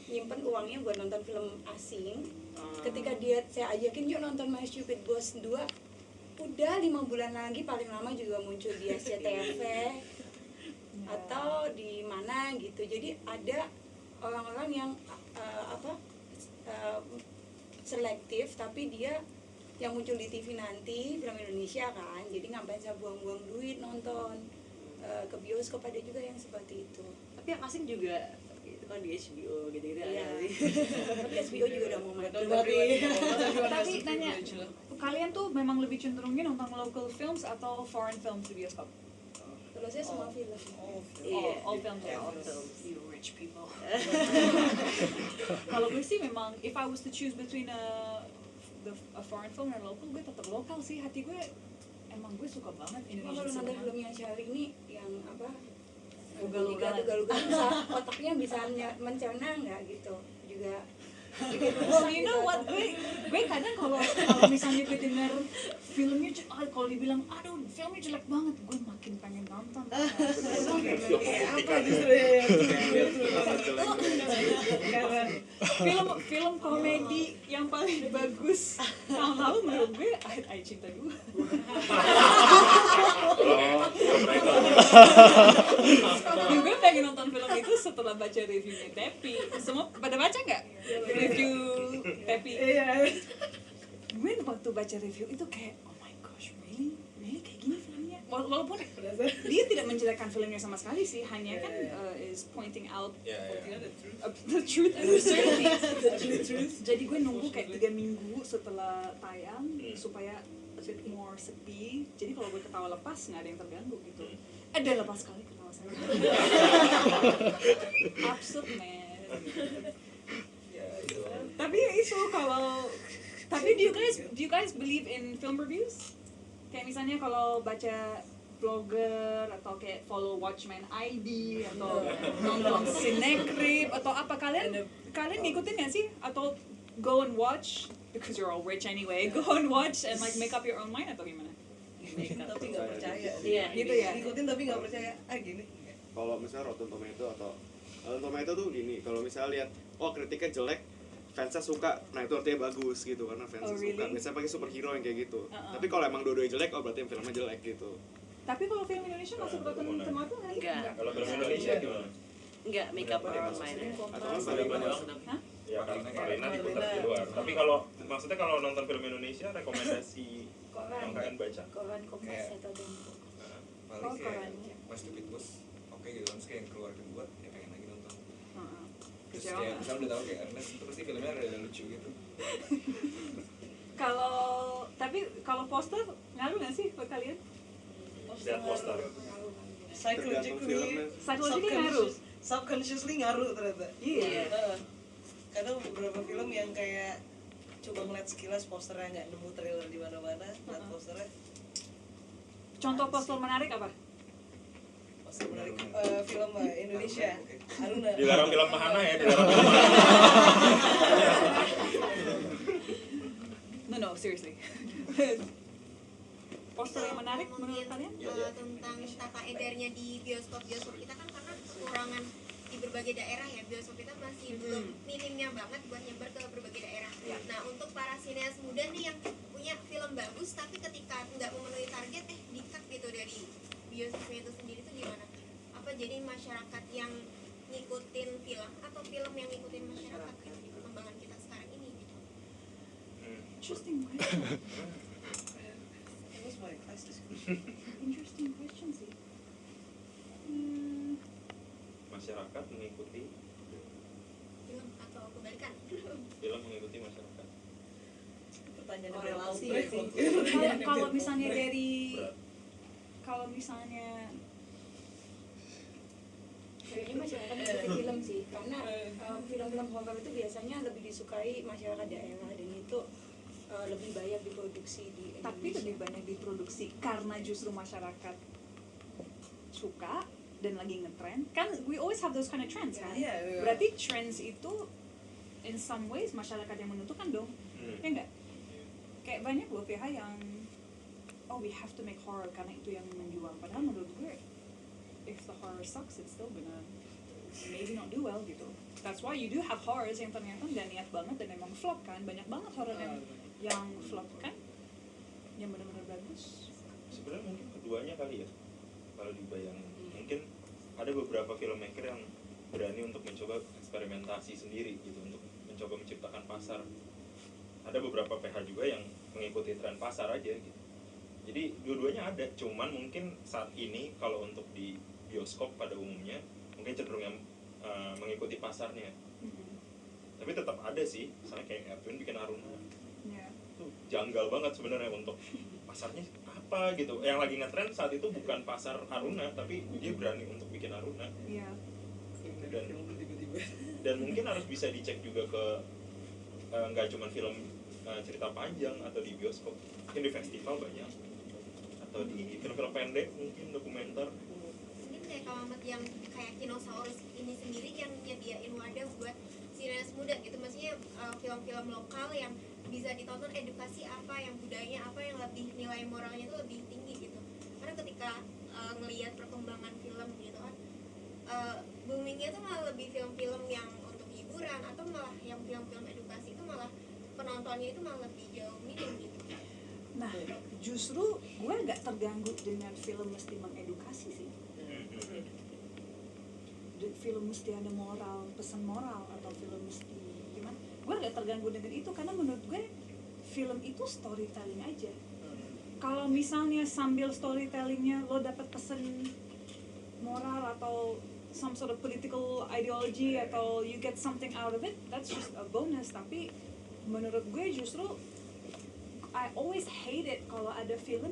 nyimpen uangnya buat nonton film asing. Ketika saya ajakin yuk nonton My Stupid Boss 2, udah 5 bulan lagi paling lama juga muncul di SCTV atau di mana gitu. Jadi ada orang-orang yang selektif, tapi dia yang muncul di TV nanti film Indonesia kan, jadi ngapain saya buang-buang duit nonton ke bioskop. Ada juga yang seperti itu. Tapi yang asing juga itu kan di HBO gitu-gitu Iya. ada sih. Tapi HBO juga udah mau mati. Tapi nanya, kalian tuh memang lebih cenderungin nonton local films atau foreign films di bioskop? Kalau saya semua film. All films. All films. You rich people. Kalau gue sih memang, if I was to choose between a foreign film dan local, gue tetap lokal sih. Hati gue emang gue suka banget Cuma Indonesian kalau nonton cinema. filmnya Syahri ini yang apa? Ugal-ugalan. bisa otaknya bisa mencerna nggak gitu juga. Well, you know what, gue kadang kalau misalnya gue denger filmnya kalau dibilang aduh filmnya jelek banget, gue makin pengen nonton. Apa justru ya? Film komedi yang paling bagus tahun lalu menurut gue Ayat Cinta 2. Gue pengen nonton film itu setelah baca reviewnya Tepi. Semua pada baca nggak review Tepi? Iya. Gue waktu baca review itu kayak oh my gosh, really kayak gini filmnya. Walaupun dia tidak menjelekkan filmnya sama sekali sih, hanya kan is pointing out the truth and the truth. Jadi gue nunggu kayak 3 minggu setelah tayang supaya a bit more sepi. Jadi kalau gue ketawa lepas nggak ada yang terganggu gitu. Ada lepas sekali ketawa saya. Absurd man. Tapi itu kalau tapi do you guys believe in film reviews? Kayak misalnya kalau baca blogger atau kayak follow Watchmen ID atau nonton Cinecrip atau apa kalian ngikutin nggak sih atau go and watch because you're all rich anyway go and watch and like make up your own mind atau gimana? Tapi nggak percaya. Iya gitu ya. Ngikutin tapi nggak percaya. Gini. Kalau misalnya Rotten Tomato atau Rotten Tomato tuh gini, kalau misalnya lihat kritiknya jelek, fansnya suka, nah itu artinya bagus gitu karena fansnya suka. Misalnya pakai superhero yang kayak gitu. Tapi kalau emang dua-duanya jelek, berarti filmnya jelek gitu. Tapi kalau film Indonesia masuk Rotten Tomato nggak? Enggak. Kalau film Indonesia gimana? Enggak, make up your own mind. Atau bagaimana? Hah? Ya karena diputar di luar. Tapi kalau maksudnya kalau nonton film Indonesia rekomendasi yang kalian baca? Koran Kompas atau Tempo. Paling kayak pas Stupid Bos oke gitu kan, kayak yang keluar kedua ya pengen lagi nonton. Terus kayak misalnya udah tahu kayak Ernest itu pasti filmnya ada lucu gitu. Kalau poster ngaruh nggak sih buat kalian? Lihat poster. Psychologically ngaruh. Subconsciously ngaruh ternyata. Iya. Kadang beberapa film yang kayak coba ngeliat sekilas posternya nggak nemu trailer di mana-mana, lihat posternya. Contoh poster menarik apa? Poster menarik film Indonesia. Haruna. Dilarang film Mahana ya, dilarang film Mahana. No, seriously. Poster yang menarik menurut kalian? Tentang tata edarnya di bioskop kita kan karena kekurangan di berbagai daerah ya, bioskop kita masih belum minimnya banget buat nyebar ke berbagai daerah. Nah untuk para sineas muda nih yang punya film bagus tapi ketika nggak memenuhi target di-cut gitu dari bioskopnya itu sendiri tuh gimana? Apa jadi masyarakat yang ngikutin film atau film yang ngikutin masyarakat gitu di perkembangan kita sekarang ini gitu? Interesting question. Interesting question sih. Masyarakat mengikuti Film atau kebalikan? film mengikuti masyarakat. Pertanyaan Korelasi sih. Kalau misalnya Kayaknya masyarakat mengikuti film sih, karena film-film horor itu biasanya lebih disukai masyarakat daerah dan itu lebih banyak diproduksi di Indonesia. Tapi lebih banyak diproduksi karena justru masyarakat suka dan lagi ngetrend kan, we always have those kind of trends kan. Berarti trends itu in some ways masyarakat yang menentukan dong. Ya enggak? Kayak banyak loh PH yang we have to make horror karena itu yang menjual, padahal menurut gue if the horror sucks it's still gonna maybe not do well gitu. That's why you do have horrors yang ternyata nggak niat banget dan emang flop kan. Banyak banget horror yang flop kan, yang benar-benar bagus. Sebenarnya mungkin keduanya kali ya, kalau dibayangin. Mungkin ada beberapa filmmaker yang berani untuk mencoba eksperimentasi sendiri gitu, untuk mencoba menciptakan pasar. Ada beberapa PH juga yang mengikuti tren pasar aja gitu. Jadi dua-duanya ada, cuman mungkin saat ini kalau untuk di bioskop pada umumnya mungkin cenderung yang mengikuti pasarnya. Tapi tetap ada sih, misalnya kayak Edwin bikin Haruna. Itu janggal banget sebenarnya untuk pasarnya apa gitu. Yang lagi ngetrend saat itu bukan pasar Haruna, tapi dia berani untuk bikin Haruna. Dan mungkin harus bisa dicek juga ke nggak cuma film cerita panjang atau di bioskop, mungkin di festival banyak, atau di film-film pendek, mungkin dokumenter. Mungkin kayak Kalamat yang kayak Kinosaurus ini sendiri yang nyediain wadah buat sineas muda gitu, maksudnya film-film lokal yang bisa ditonton, edukasi apa, yang budayanya apa, yang lebih nilai moralnya itu lebih tinggi gitu. Karena ketika ngelihat perkembangan film gitu kan, boomingnya tuh malah lebih film-film yang untuk hiburan, atau malah yang film-film edukasi itu malah penontonnya itu malah lebih jauh minim gitu. Nah, justru gue agak terganggu dengan film mesti mengedukasi sih. Film mesti ada moral, pesan moral, atau film mesti gimana? Gue gak terganggu dengan itu karena menurut gue film itu storytelling aja. Kalau misalnya sambil storytellingnya lo dapat pesan moral atau some sort of political ideology atau you get something out of it, that's just a bonus. Tapi menurut gue justru I always hate it kalau ada film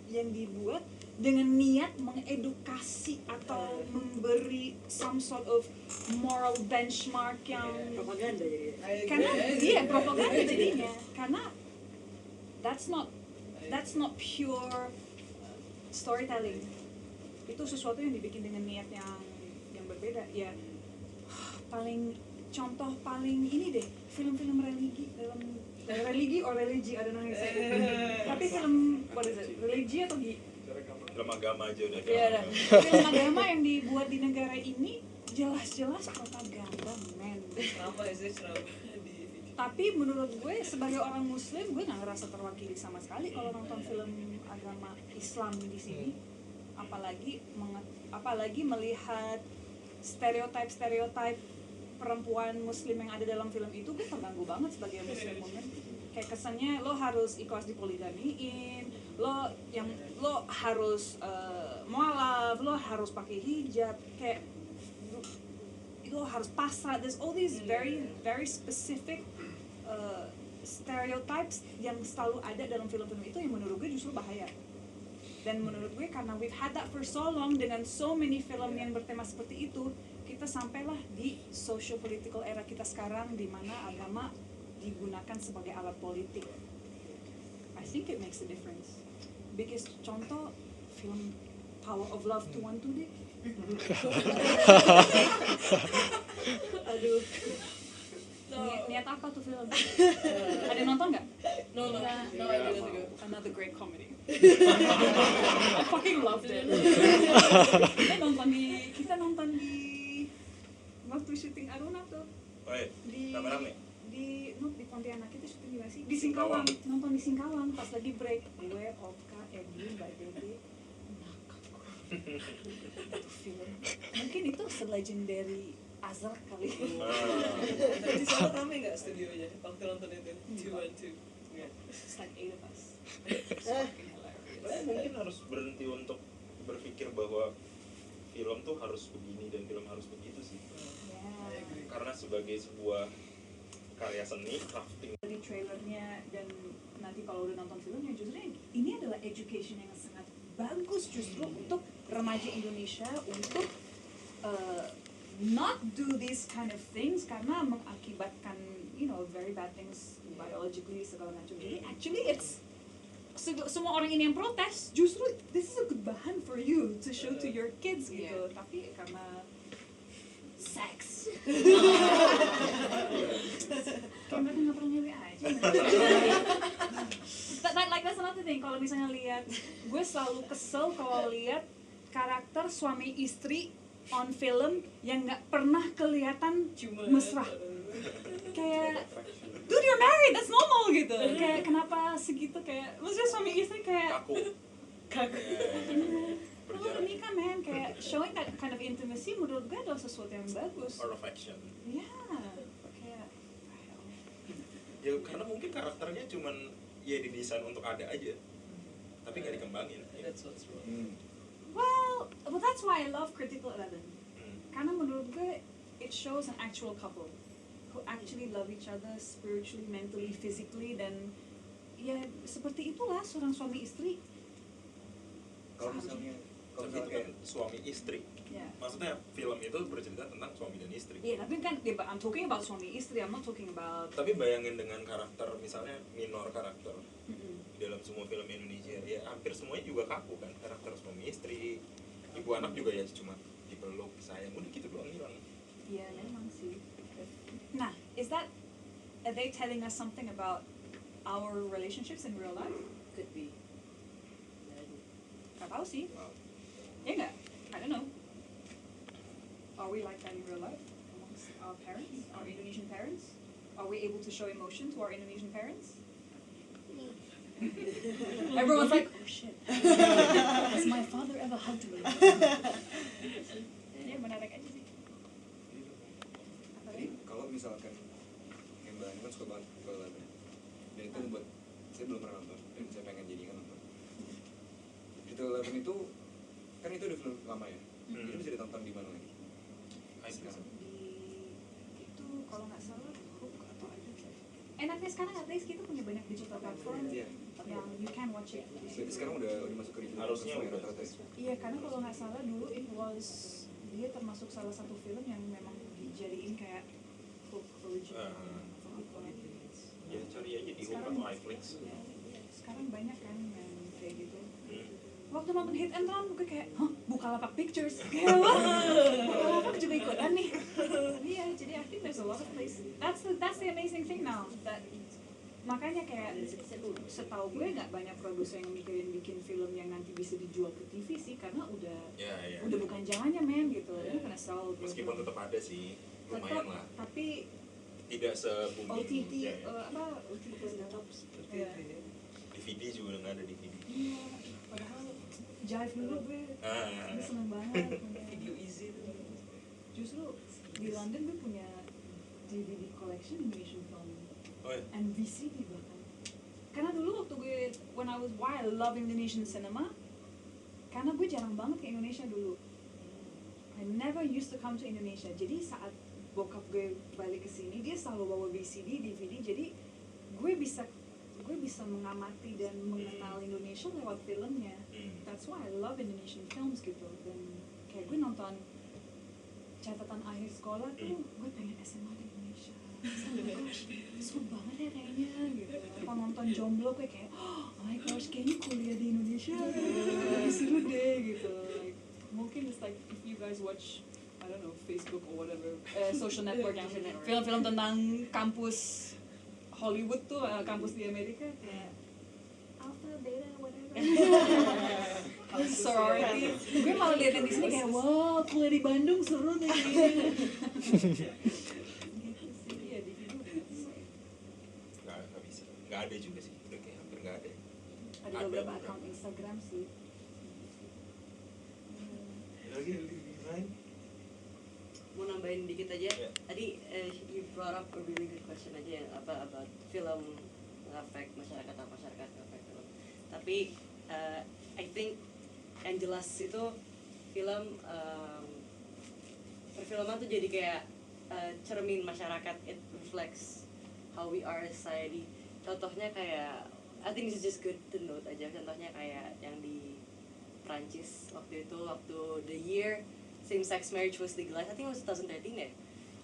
yang dibuat dengan niat mengedukasi atau memberi some sort of moral benchmark yang propaganda jadi. Karena propaganda jadinya. Karena that's not pure storytelling. Itu sesuatu yang dibikin dengan niat yang berbeda. Ya contoh paling ini deh, film-film religi or religi, I don't know how you say it. Tapi film what is it? Religi atau film agama aja udah. Iya, film agama yang dibuat di negara ini jelas-jelas propaganda, men. Tapi menurut gue sebagai orang muslim, gue nggak ngerasa terwakili sama sekali kalau nonton film agama Islam di sini. Apalagi melihat stereotip perempuan muslim yang ada dalam film itu, gue terganggu banget sebagai muslim woman. Kayak kesannya lo harus ikhlas dipoligamiin, lo harus mualaf, lo harus pakai hijab, kayak lo harus pasrah. There's all these very very specific stereotypes yang selalu ada dalam film-film itu yang menurut gue justru bahaya. Dan menurut gue karena we've had that for so long dengan so many film yang bertema seperti itu, kita sampailah di social political era kita sekarang di mana agama digunakan sebagai alat politik. I think it makes a difference. Biggest contoh film Power of Love 212 deh. Aduh. Niat apa tuh film? Ada yang nonton nggak? No, I didn't go. Another great comedy. I fucking loved it. Kita nonton di waktu syuting Aruna tuh. Oh iya, rame-rame? Di Pontianak itu syuting di mana sih? Di Singkawang. Nonton di Singkawang pas lagi break. Gue, Oka, Edwin, Mbak Dede. Itu film. Mungkin itu selegendary Azhar kali. Di sana rame nggak studionya waktu nonton itu? 212. It's like 8 of us. Mungkin harus berhenti untuk berpikir bahwa film tuh harus begini dan film harus begitu sih. Karena sebagai sebuah karya seni, crafting Di trailernya dan nanti kalau udah nonton filmnya justru ini adalah education yang sangat bagus justru untuk remaja Indonesia untuk not do these kind of things karena mengakibatkan very bad things biologically segala macam. Jadi actually it's semua orang ini yang protes justru this is a good bahan for you to show to your kids gitu. Tapi karena seks kayak mereka nggak pernah nyewe aja. Like that's another thing. Kalau misalnya lihat, gue selalu kesel kalau lihat karakter suami istri on film yang nggak pernah kelihatan mesra. Kayak dude, you're married, that's normal gitu. Kayak kenapa segitu, kayak maksudnya suami istri kayak kaku. Lo udah nikah, man. Kayak showing that kind of intimacy menurut gue adalah sesuatu yang bagus. or affection. Ya, kayak Ya karena mungkin karakternya cuman ya didesain untuk ada aja, tapi nggak dikembangin. That's what's wrong. well, that's why I love Critical 11. Karena menurut gue it shows an actual couple who actually love each other spiritually, mentally, physically, dan ya seperti itulah seorang suami istri. Kalau misalnya Tapi itu kan suami istri. Ya. Maksudnya film itu bercerita tentang suami dan istri. Iya, tapi kan I'm talking about suami istri, I'm not talking about. Tapi bayangin dengan karakter misalnya minor karakter dalam semua film Indonesia, ya hampir semuanya juga kaku kan, karakter suami istri, ibu anak juga ya cuma dipeluk, sayang, udah gitu doang hilang. Iya, memang sih. Nah, are they telling us something about our relationships in real life? Could be. Gak tau sih. Wow. Ya nggak? I don't know. Are we like that in real life amongst our parents, our Indonesian parents? Are we able to show emotion to our Indonesian parents? Everyone's like, oh shit. Has my father ever hugged me? Ya menarik aja sih. Jadi kalau misalkan yang Mbak Ani kan suka banget film dan itu membuat saya belum pernah nonton dan saya pengen jadikan nonton. Untitled Chapter itu kan itu udah film lama ya, jadi bisa ditonton di mana lagi? Sekarang. Itu kalau nggak salah Hook atau ada. Enaknya sekarang at least kita punya banyak digital platform yang you can watch it. Jadi sekarang udah masuk ke digital Harusnya platform ya udah. rata-rata ya? Iya, karena kalau nggak salah dulu it was dia termasuk salah satu film yang memang dijadiin kayak Hook original. Ya cari aja di Hook Sekarang- atau iFlix. Ya, sekarang banyak kan yang kayak gitu. Waktu nonton Hit and Run gue kayak, hah, Bukalapak Pictures, kayak wah, Bukalapak juga ikutan nih. Iya, jadi I think there's a lot of place. That's the amazing thing now. That makanya kayak setahu gue nggak banyak produser yang mikirin bikin film yang nanti bisa dijual ke TV sih, karena udah bukan jalannya men gitu. Ini kena sell. Meskipun tetap ada sih, lumayan lah. Tapi Tidak se-booming. OTT Ya, OTT tops. Iya. DVD juga udah nggak ada DVD. Iya, padahal Jive dulu gue seneng banget. Video easy tuh. Justru di London gue punya DVD collection Indonesian film. Oh ya? And VCD bahkan. Karena dulu waktu gue, when I was wild, love Indonesian cinema, karena gue jarang banget ke Indonesia dulu. I never used to come to Indonesia. Jadi saat bokap gue balik ke sini, dia selalu bawa VCD, DVD, jadi gue bisa mengamati dan mengenal Indonesia lewat filmnya. That's why I love Indonesian films gitu. Dan kayak gue nonton catatan akhir sekolah tuh, gue pengen SMA di Indonesia. Seru banget ya kayaknya gitu. Kalau nonton Jomblo gue kayak, oh my gosh, kayaknya kuliah di Indonesia seru deh gitu. Like, mungkin it's like if you guys watch, I don't know, Facebook or whatever, social network yang film-film tentang kampus Hollywood tuh, kampus di Amerika kayak Alpha, Beta, whatever. Sorority. Gue malah liatin di sini kayak, wow, kuliah di Bandung seru nih. Gitu sih, ya di video Nggak bisa. Nggak ada juga sih. Udah kayak hampir nggak ada. ada beberapa account Instagram sih. Lagi lain? Mau nambahin dikit aja. Tadi you brought up a really good question aja yang about film ngefek masyarakat atau masyarakat ngefek film. Tapi I think yang jelas itu film perfilman tuh jadi kayak cermin masyarakat. It reflects how we are as society. Contohnya kayak I think this is just good to note aja. Contohnya kayak yang di Prancis waktu itu, waktu the year same-sex marriage was legalized. I think it was 2013 ya.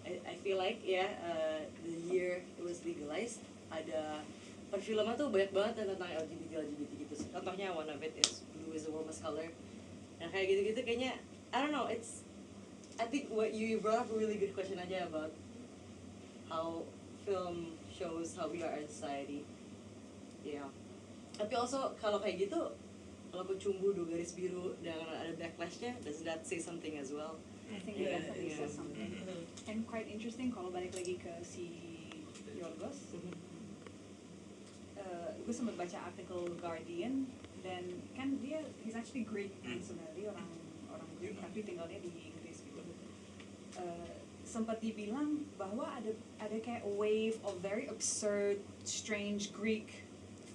I feel like the year it was legalized, ada perfilman tuh banyak banget tentang LGBT gitu. Contohnya one of it is Blue is a warmest color. Nah kayak gitu-gitu kayaknya I don't know. I think what you brought up a really good question aja about how film shows how we are as society. Yeah. Tapi also kalau kayak gitu, kalau kecumbu 2 garis biru dan ada backlashnya, does that say something as well? I think it definitely says something. And quite interesting kalau balik lagi ke si Yorgos. Gue sempat baca artikel Guardian dan kan he's actually Greek sebenarnya, orang Greek tapi tinggalnya di Inggris gitu. Sempat dibilang bahwa ada kayak a wave of very absurd, strange Greek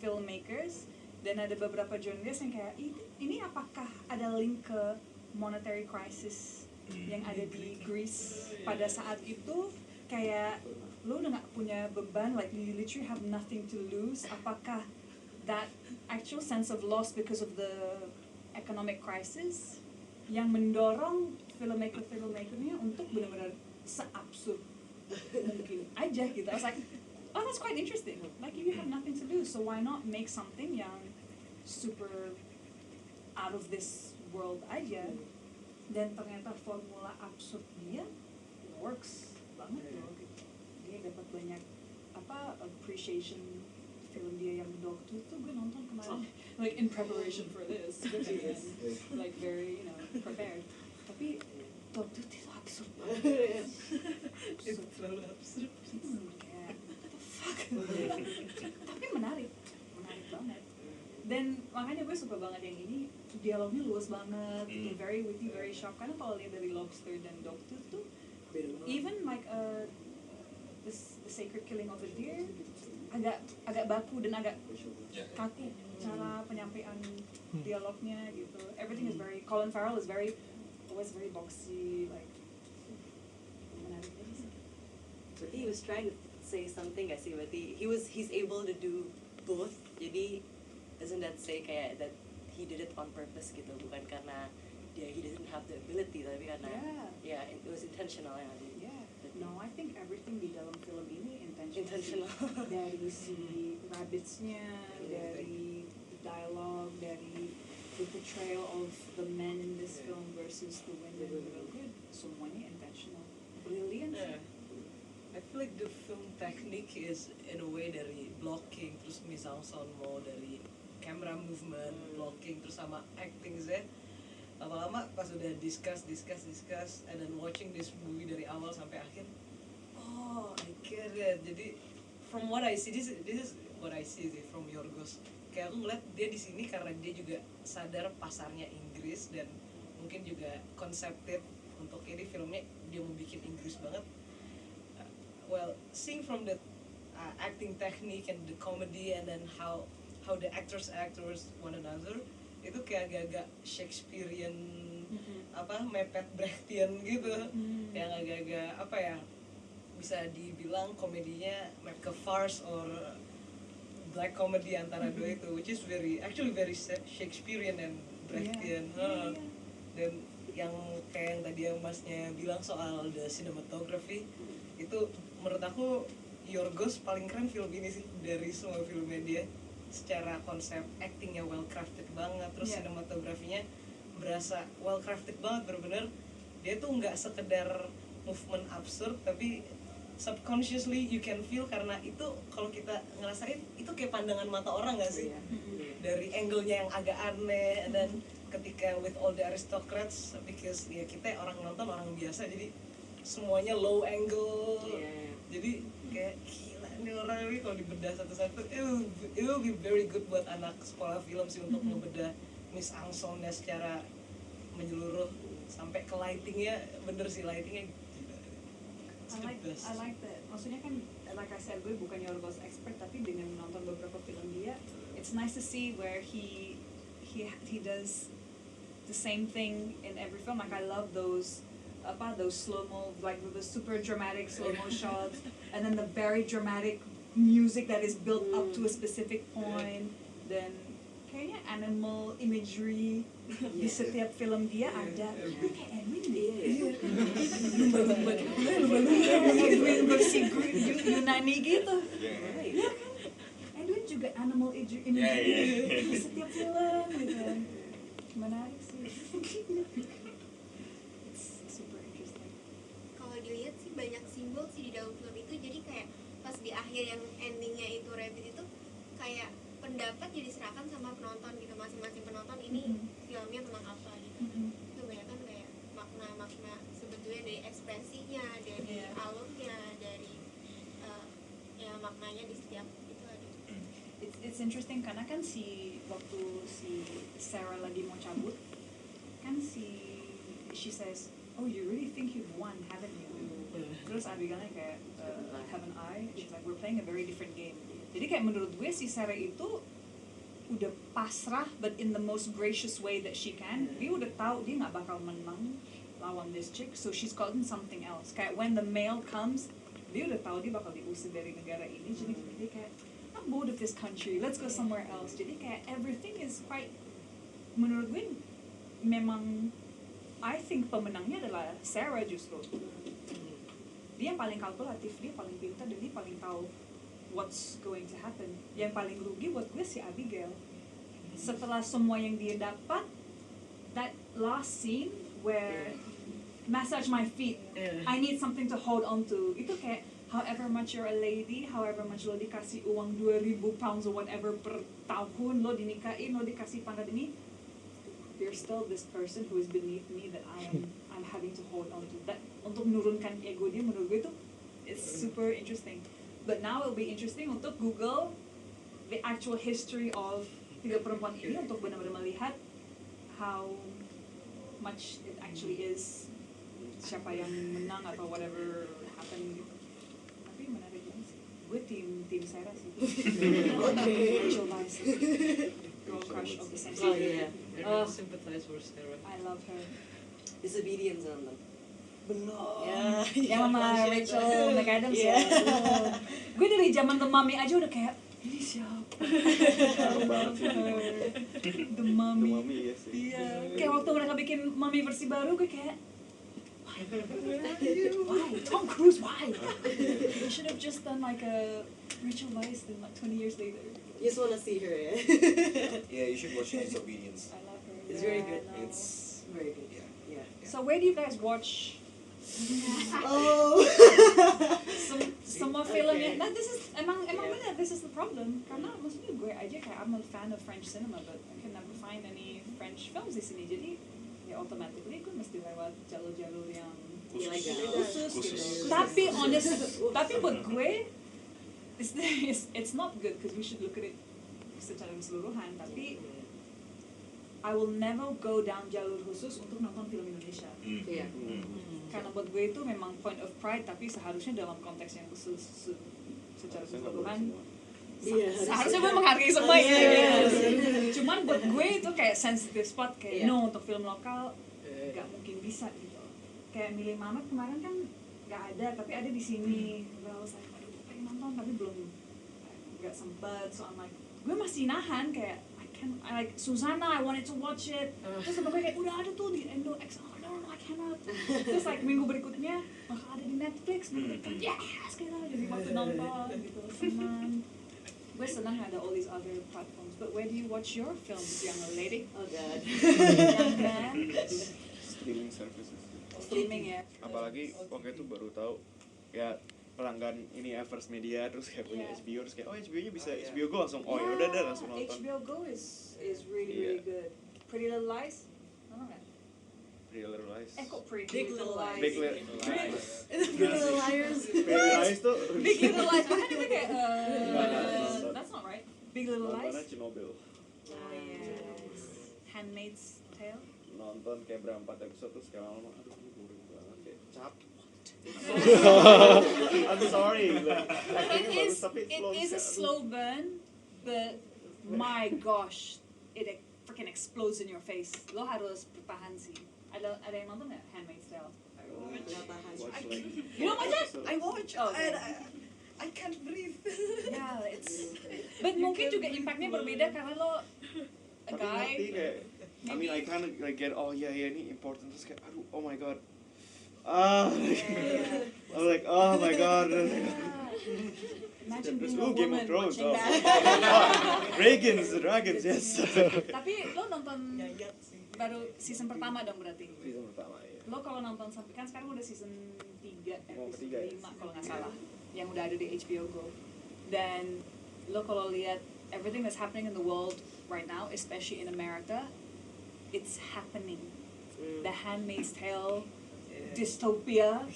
filmmakers, dan ada beberapa jurnalis yang kayak ini apakah ada link ke monetary crisis yang ada di Greece pada saat itu, kayak lo udah gak punya beban, like you literally have nothing to lose. Apakah that actual sense of loss because of the economic crisis yang mendorong filmmakernya untuk benar-benar seabsurd mungkin aja gitu. I was like, oh that's quite interesting, like you have nothing to lose, so why not make something yang super out of this world aja. Dan ternyata formula absurd dia works banget loh gitu. Dia dapat banyak appreciation. Film dia yang Dogtooth tuh gue nonton kemarin, like in preparation for this, like very prepared. Tapi Dogtooth itu absurd banget. Itu terlalu absurd. Kayak what the fuck. Tapi menarik banget. Dan makanya gue suka banget yang ini. dialognya luas banget, gitu, very witty, very sharp. Karena kalau lihat dari Lobster dan Dogtooth tuh, even like the sacred killing of a deer, agak baku dan agak kaku cara penyampaian dialognya gitu. Everything is very, Colin Farrell is always very boxy, like menarik aja sih. Berarti he was trying to say something gak sih? Berarti he's able to do both. Jadi doesn't that say kayak that he did it on purpose gitu, bukan karena he doesn't have the ability, tapi karena it was intentional ya. No, I think everything di dalam film ini intentional. Dari si rabbitsnya, dari dialogue, dari the portrayal of the men in this film versus the women, semuanya intentional. Brilliant. I feel like the film technique is in a way dari blocking, terus mise en scène mau dari camera movement, blocking, terus sama acting saya. Lama-lama pas udah discuss, and then watching this movie dari awal sampai akhir, oh I get it. Jadi from what I see, this is what I see sih from Yorgos. Kayak aku ngeliat dia di sini karena dia juga sadar pasarnya Inggris dan mungkin juga concepted untuk ini filmnya dia mau bikin Inggris banget. Well, seeing from the acting technique and the comedy and then how the actors one another, itu kayak agak-agak Shakespearean, mepet Brechtian gitu, yang agak-agak bisa dibilang komedinya ke farce or black comedy antara dua itu, which is very Shakespearean and Brechtian. Dan yang kayak yang tadi yang masnya bilang soal the cinematography, itu menurut aku Yorgos paling keren film ini sih dari semua filmnya dia. Secara konsep actingnya well crafted banget, terus sinematografinya berasa well crafted banget, bener-bener dia tuh nggak sekedar movement absurd, tapi subconsciously you can feel, karena itu kalau kita ngerasain itu kayak pandangan mata orang nggak sih, dari angle-nya yang agak aneh, dan ketika with all the aristocrats, because ya kita orang nonton orang biasa, jadi semuanya low angle, jadi kayak ini orang ini kalau dibedah satu-satu, it will be very good buat anak sekolah film sih untuk ngebedah mise en scène-nya secara menyeluruh sampai ke lightingnya, bener sih lightingnya. I like that. Maksudnya kan, like I said, gue bukan Yorgos expert, tapi dengan menonton beberapa film dia, it's nice to see where he does the same thing in every film. Like I love those slow-mo, like the super dramatic slow-mo shots, and then the very dramatic music that is built up to a specific point. Then kayaknya animal imagery di setiap film dia ada. Kayak Edwin deh. Edwin versi Yunani gitu. Edwin juga animal imagery di setiap film gitu. Menarik sih. Dilihat sih banyak simbol sih di dalam film itu, jadi kayak pas di akhir yang endingnya itu rabbit itu kayak pendapat jadi diserahkan sama penonton gitu, masing-masing penonton ini filmnya tentang apa gitu. Itu banyak kan kayak makna-makna sebetulnya dari ekspresinya, dari alurnya, dari maknanya di setiap itu ada. It's interesting karena kan waktu si Sarah lagi mau cabut kan she says, oh, you really think you've won, haven't you? Terus Abigailnya kayak, haven't I? She's like, we're playing a very different game. Jadi kayak menurut gue si Sarah itu udah pasrah, but in the most gracious way that she can. Dia udah tahu dia nggak bakal menang lawan this chick, so she's gotten something else. Kayak when the mail comes, dia udah tahu dia bakal diusir dari negara ini. Jadi dia kayak, I'm bored of this country, let's go somewhere else. Jadi kayak everything is quite, menurut gue memang, I think pemenangnya adalah Sarah justru. Dia yang paling kalkulatif, dia paling pintar, dan dia paling tahu what's going to happen. Yang paling rugi buat gue si Abigail. Setelah semua yang dia dapat, that last scene where massage my feet, I need something to hold on to. Itu kayak, however much you're a lady, however much lo dikasih uang 2,000 pounds or whatever per tahun, lo dinikahin, lo dikasih pangkat ini, there's still this person who is beneath me that I'm having to hold on to. That untuk menurunkan ego dia, menurut gue itu it's super interesting. But now it'll be interesting untuk Google the actual history of tiga perempuan ini untuk benar-benar melihat how much it actually is, siapa yang menang atau whatever happened gitu. Tapi menarik banget sih. Gue tim Sarah sih. Rachel Weisz, girl crush of the century. Oh yeah. Oh, sympathize for Sarah. I love her. Disobedience nonton. Belum. Ya, Yang sama Rachel McAdams ya. Belum. Gue dari zaman The Mummy aja udah kayak ini siapa? Taruh banget sih. The Mummy. The Mummy, iya sih. Iya. Kayak waktu mereka bikin Mummy versi baru gue kayak why? Tom Cruise, why? They should have just done like a Rachel Weisz then like 20 years later. You just wanna see her, yeah. Yeah, you should watch Disobedience. I love her. It's very good. I know. It's Very good. yeah. So where do you guys watch Oh. semua filmnya? Nah, this is emang benar, this is the problem. Karena maksudnya gue aja kayak I'm a fan of French cinema, but I can never find any French films di sini. Jadi ya automatically gue mesti lewat jalur-jalur yang khusus gitu. Tapi buat gue it's not good because we should look at it secara keseluruhan. Tapi I will never go down jalur khusus untuk nonton film Indonesia. Iya. Karena buat gue itu memang point of pride, tapi seharusnya dalam konteks yang khusus secara keseluruhan. Iya. Seharusnya gue menghargai semua Iya, ya. iya. Cuman buat gue itu kayak sensitive spot, kayak Iya. no, untuk film lokal nggak mungkin bisa gitu. Kayak Milih Mamet kemarin kan nggak ada, tapi ada di sini. Well, saya pengen nonton tapi belum nggak sempet. So I'm like, gue masih nahan kayak I like Susanna, I wanted to watch it. Terus sama gue kayak udah ada tuh di Indo X. Oh no, I cannot. Terus like minggu berikutnya bakal ada di Netflix. Yes, kita jadi waktu nonton gitu, senang. Gue senang ada all these other platforms. But where do you watch your films, young lady? Oh god. Young man. Streaming services. Streaming ya. Apalagi waktu itu baru tahu ya pelanggan ini First Media terus kayak punya HBO terus kayak HBO-nya bisa HBO Go langsung ya udah dah langsung nonton. HBO Go is really good. Pretty Little Lies. Nonton nggak? Pretty Little Lies. Kok Pretty Big Little Little Lies? Big Little Lies. Big Little Liars. Big Little Lies tuh. Big Little Lies. Makanya gue kayak Nonton. that's not right. Big Little Lies. Nontonnya Chernobyl. Oh yes. Handmaid's Tale. Nonton kayak berempat episode terus kayak lama aduh ini boring banget kayak capek. I'm sorry. It is a slow burn, but my gosh, it freaking explodes in your face. Lo harus bertahan sih. Ada yang nonton nggak Handmaid's Tale? You don't watch it? I watch and I can't breathe. Yeah, but mungkin juga impactnya berbeda karena lo a guy. I mean, I kind of like get ini important terus kayak aduh oh my god. I was like, oh my god. Imagine being a Game of woman Thrones. watching that. Dragons, yes. Tapi lo nonton baru season pertama dong berarti? Season pertama, ya. Lo kalau nonton sampai kan sekarang udah season 3, episode 5 kalau nggak salah, yang udah ada di HBO Go. Dan lo kalau lihat everything that's happening in the world right now, especially in America, it's happening. The Handmaid's Tale dystopia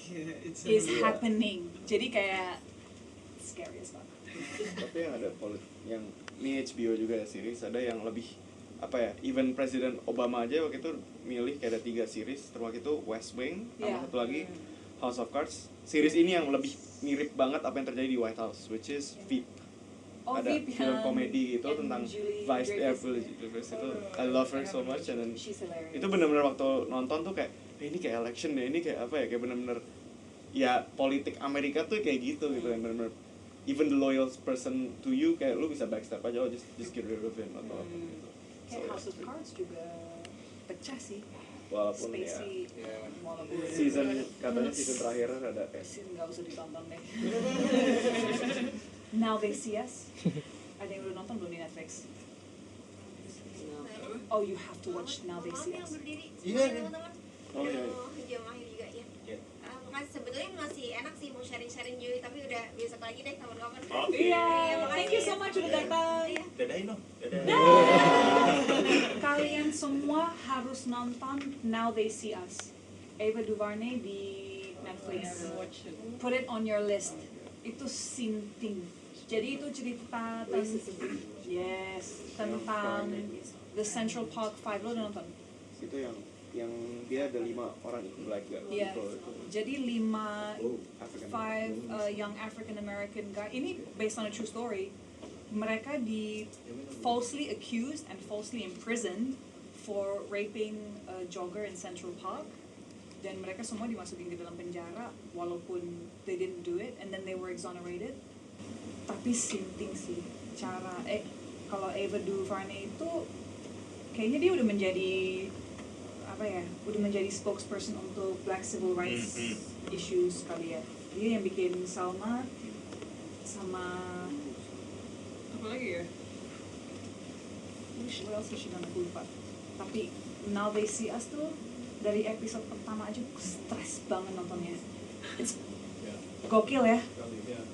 is happening. Jadi kayak scary as fuck. Tapi yang ada yang ini HBO juga ya series, ada yang lebih apa ya, even Presiden Obama aja waktu itu milih kayak ada 3 series, terus itu West Wing sama satu lagi House of Cards. Series ini yang lebih mirip banget apa yang terjadi di White House, which is Veep. Ada Veep film komedi gitu tentang Vice Dreyfus itu. I love her so much, and then itu benar-benar waktu nonton tuh kayak ini kayak election deh, ini kayak apa ya, kayak benar-benar ya politik Amerika tuh kayak gitu gitu, yang benar-benar even the loyal person to you kayak lu bisa backstab aja, oh just get rid of him atau apa gitu. Kayak House of Cards juga pecah sih. Walaupun Spacey, walaupun season katanya season terakhir ada nggak usah ditonton deh. Now They See Us. Ada yang udah nonton belum di Netflix? Oh, you have to watch Now They See Us. Iya. Oh iya. Jam akhir juga ya. Makasih, sebetulnya masih enak sih mau sharing-sharing juga, tapi udah besok lagi deh kapan-kapan. Iya, thank you so much udah datang. Dadahin dong. Kalian semua harus nonton Now They See Us. Ava DuVernay di Netflix. Put it on your list. Itu sinting. Jadi itu cerita tentang the Central Park 5. Lo udah nonton? itu yang dia ada 5 orang black girl Yeah. people. Jadi 5 African five young African American guy. Ini based on a true story. Mereka di falsely accused and falsely imprisoned for raping a jogger in Central Park. Dan mereka semua dimasukin ke dalam penjara walaupun they didn't do it, and then they were exonerated. Tapi sinting sih cara kalau Ava DuVernay itu kayaknya dia udah menjadi udah menjadi spokesperson untuk Black Civil Rights issues kali ya. Dia yang bikin Salma sama apa lagi ya? What else has she done? Aku lupa. Tapi Now They See Us tuh dari episode pertama aja stres banget nontonnya. It's gokil ya.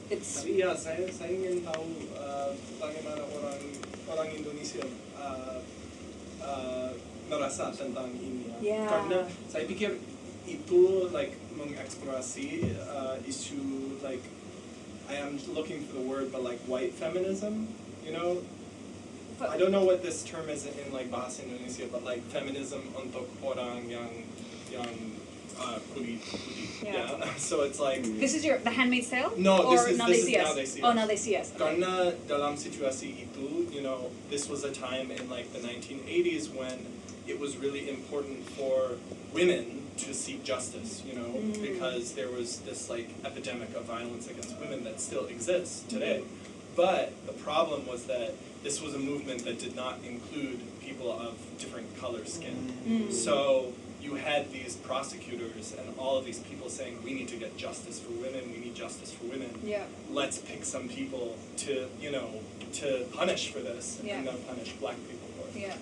It's Tapi ya saya ingin tahu bagaimana orang Indonesia merasa tentang ini ya. Yeah. Karena saya pikir itu like mengeksplorasi isu like I am looking for the word but like white feminism, you know. I don't know what this term is in like bahasa Indonesia, but like feminism untuk orang yang kulit. Yeah. So it's like This is the Handmaid's Tale? No, or this is Now They See Us? Now They See Oh, Us. Now They See Us. Okay. Karena dalam situasi itu, you know, this was a time in like the 1980s when it was really important for women to seek justice, you know, because there was this like epidemic of violence against women that still exists today. But the problem was that this was a movement that did not include people of different color skin. So you had these prosecutors and all of these people saying, we need to get justice for women, we need justice for women. Yeah. Let's pick some people to, you know, to punish for this, Yeah. and then punish black people for it. Yeah.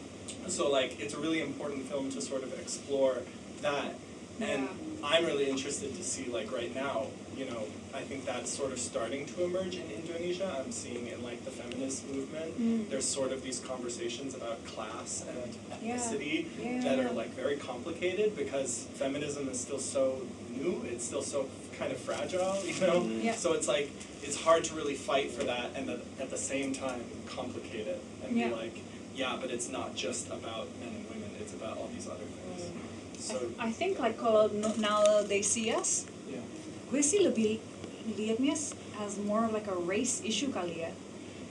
So like, it's a really important film to sort of explore that. And I'm really interested to see like right now, you know, I think that's sort of starting to emerge in Indonesia. I'm seeing in like the feminist movement, there's sort of these conversations about class and ethnicity that are like very complicated because feminism is still so new, it's still so kind of fragile, you know? So it's like, it's hard to really fight for that and at the same time complicate it and be like, yeah, but it's not just about men and women, it's about all these other things. So I think like kalau Now They See Us, gue sih lebih liatnya as more like a race issue kali ya.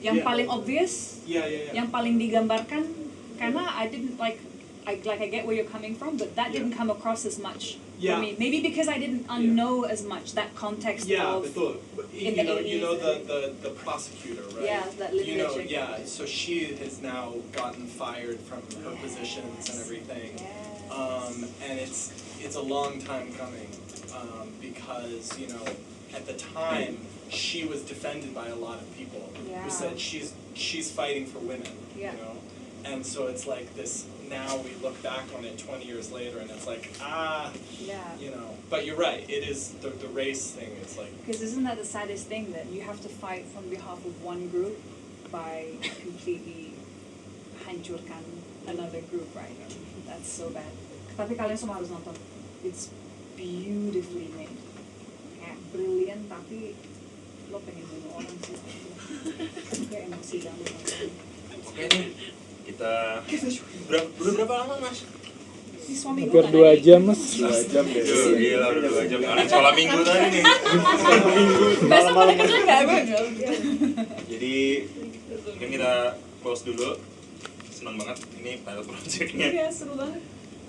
Yang paling obvious, yang paling digambarkan, karena I didn't I get where you're coming from, but that didn't come across as much for me. Maybe because I didn't know as much that context of betul. in the 80s. You know the prosecutor, right? Yeah, that little you know, chick. so she has now gotten fired from her positions and everything. And it's a long time coming because, you know, at the time she was defended by a lot of people who said she's fighting for women, you know, and so it's like this. Now we look back on it 20 years later, and it's like you know. But you're right. It is the race thing. It's like because isn't that the saddest thing that you have to fight on behalf of one group by completely hancurkan another group, right? That's so bad. Tapi kalian semua harus nonton. It's beautifully made. Kayak brilliant, tapi lo pengen bunuh orang sih. Kayak emosi banget. Oke nih, kita berapa lama Mas? Si suami Hampir 2 jam Mas. 2 jam deh. Gila udah 2 jam. Kalian sekolah minggu tadi nih. Besok boleh kerja nggak gue? Jadi mungkin kita close dulu. Senang banget ini pilot project-nya. Iya, seru banget.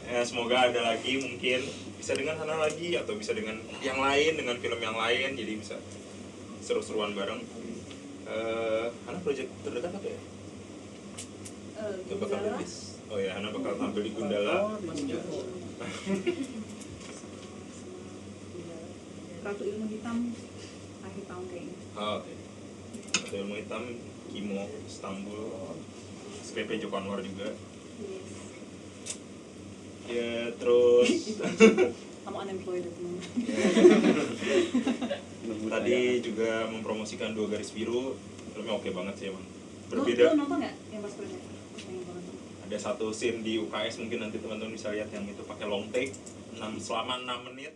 Ya, semoga ada lagi mungkin bisa dengan Hana lagi atau bisa dengan yang lain, dengan film yang lain, jadi bisa seru-seruan bareng. Hana project terdekat apa ya? Yang bakal rilis. Oh ya, Hana bakal tampil di Gundala. Ratu Ilmu Hitam akhir tahun kayaknya. Oh, oke. Ratu Ilmu Hitam, Kimo, Istanbul, SPP Joko Anwar juga. Ya terus I'm unemployed at the moment. Tadi juga mempromosikan 2 Garis Biru, filmnya oke banget sih emang. Lo Berbeda. nonton nggak yang pas project? Pengen banget. Ada satu scene di UKS mungkin nanti teman-teman bisa lihat yang itu pakai long take selama 6 menit.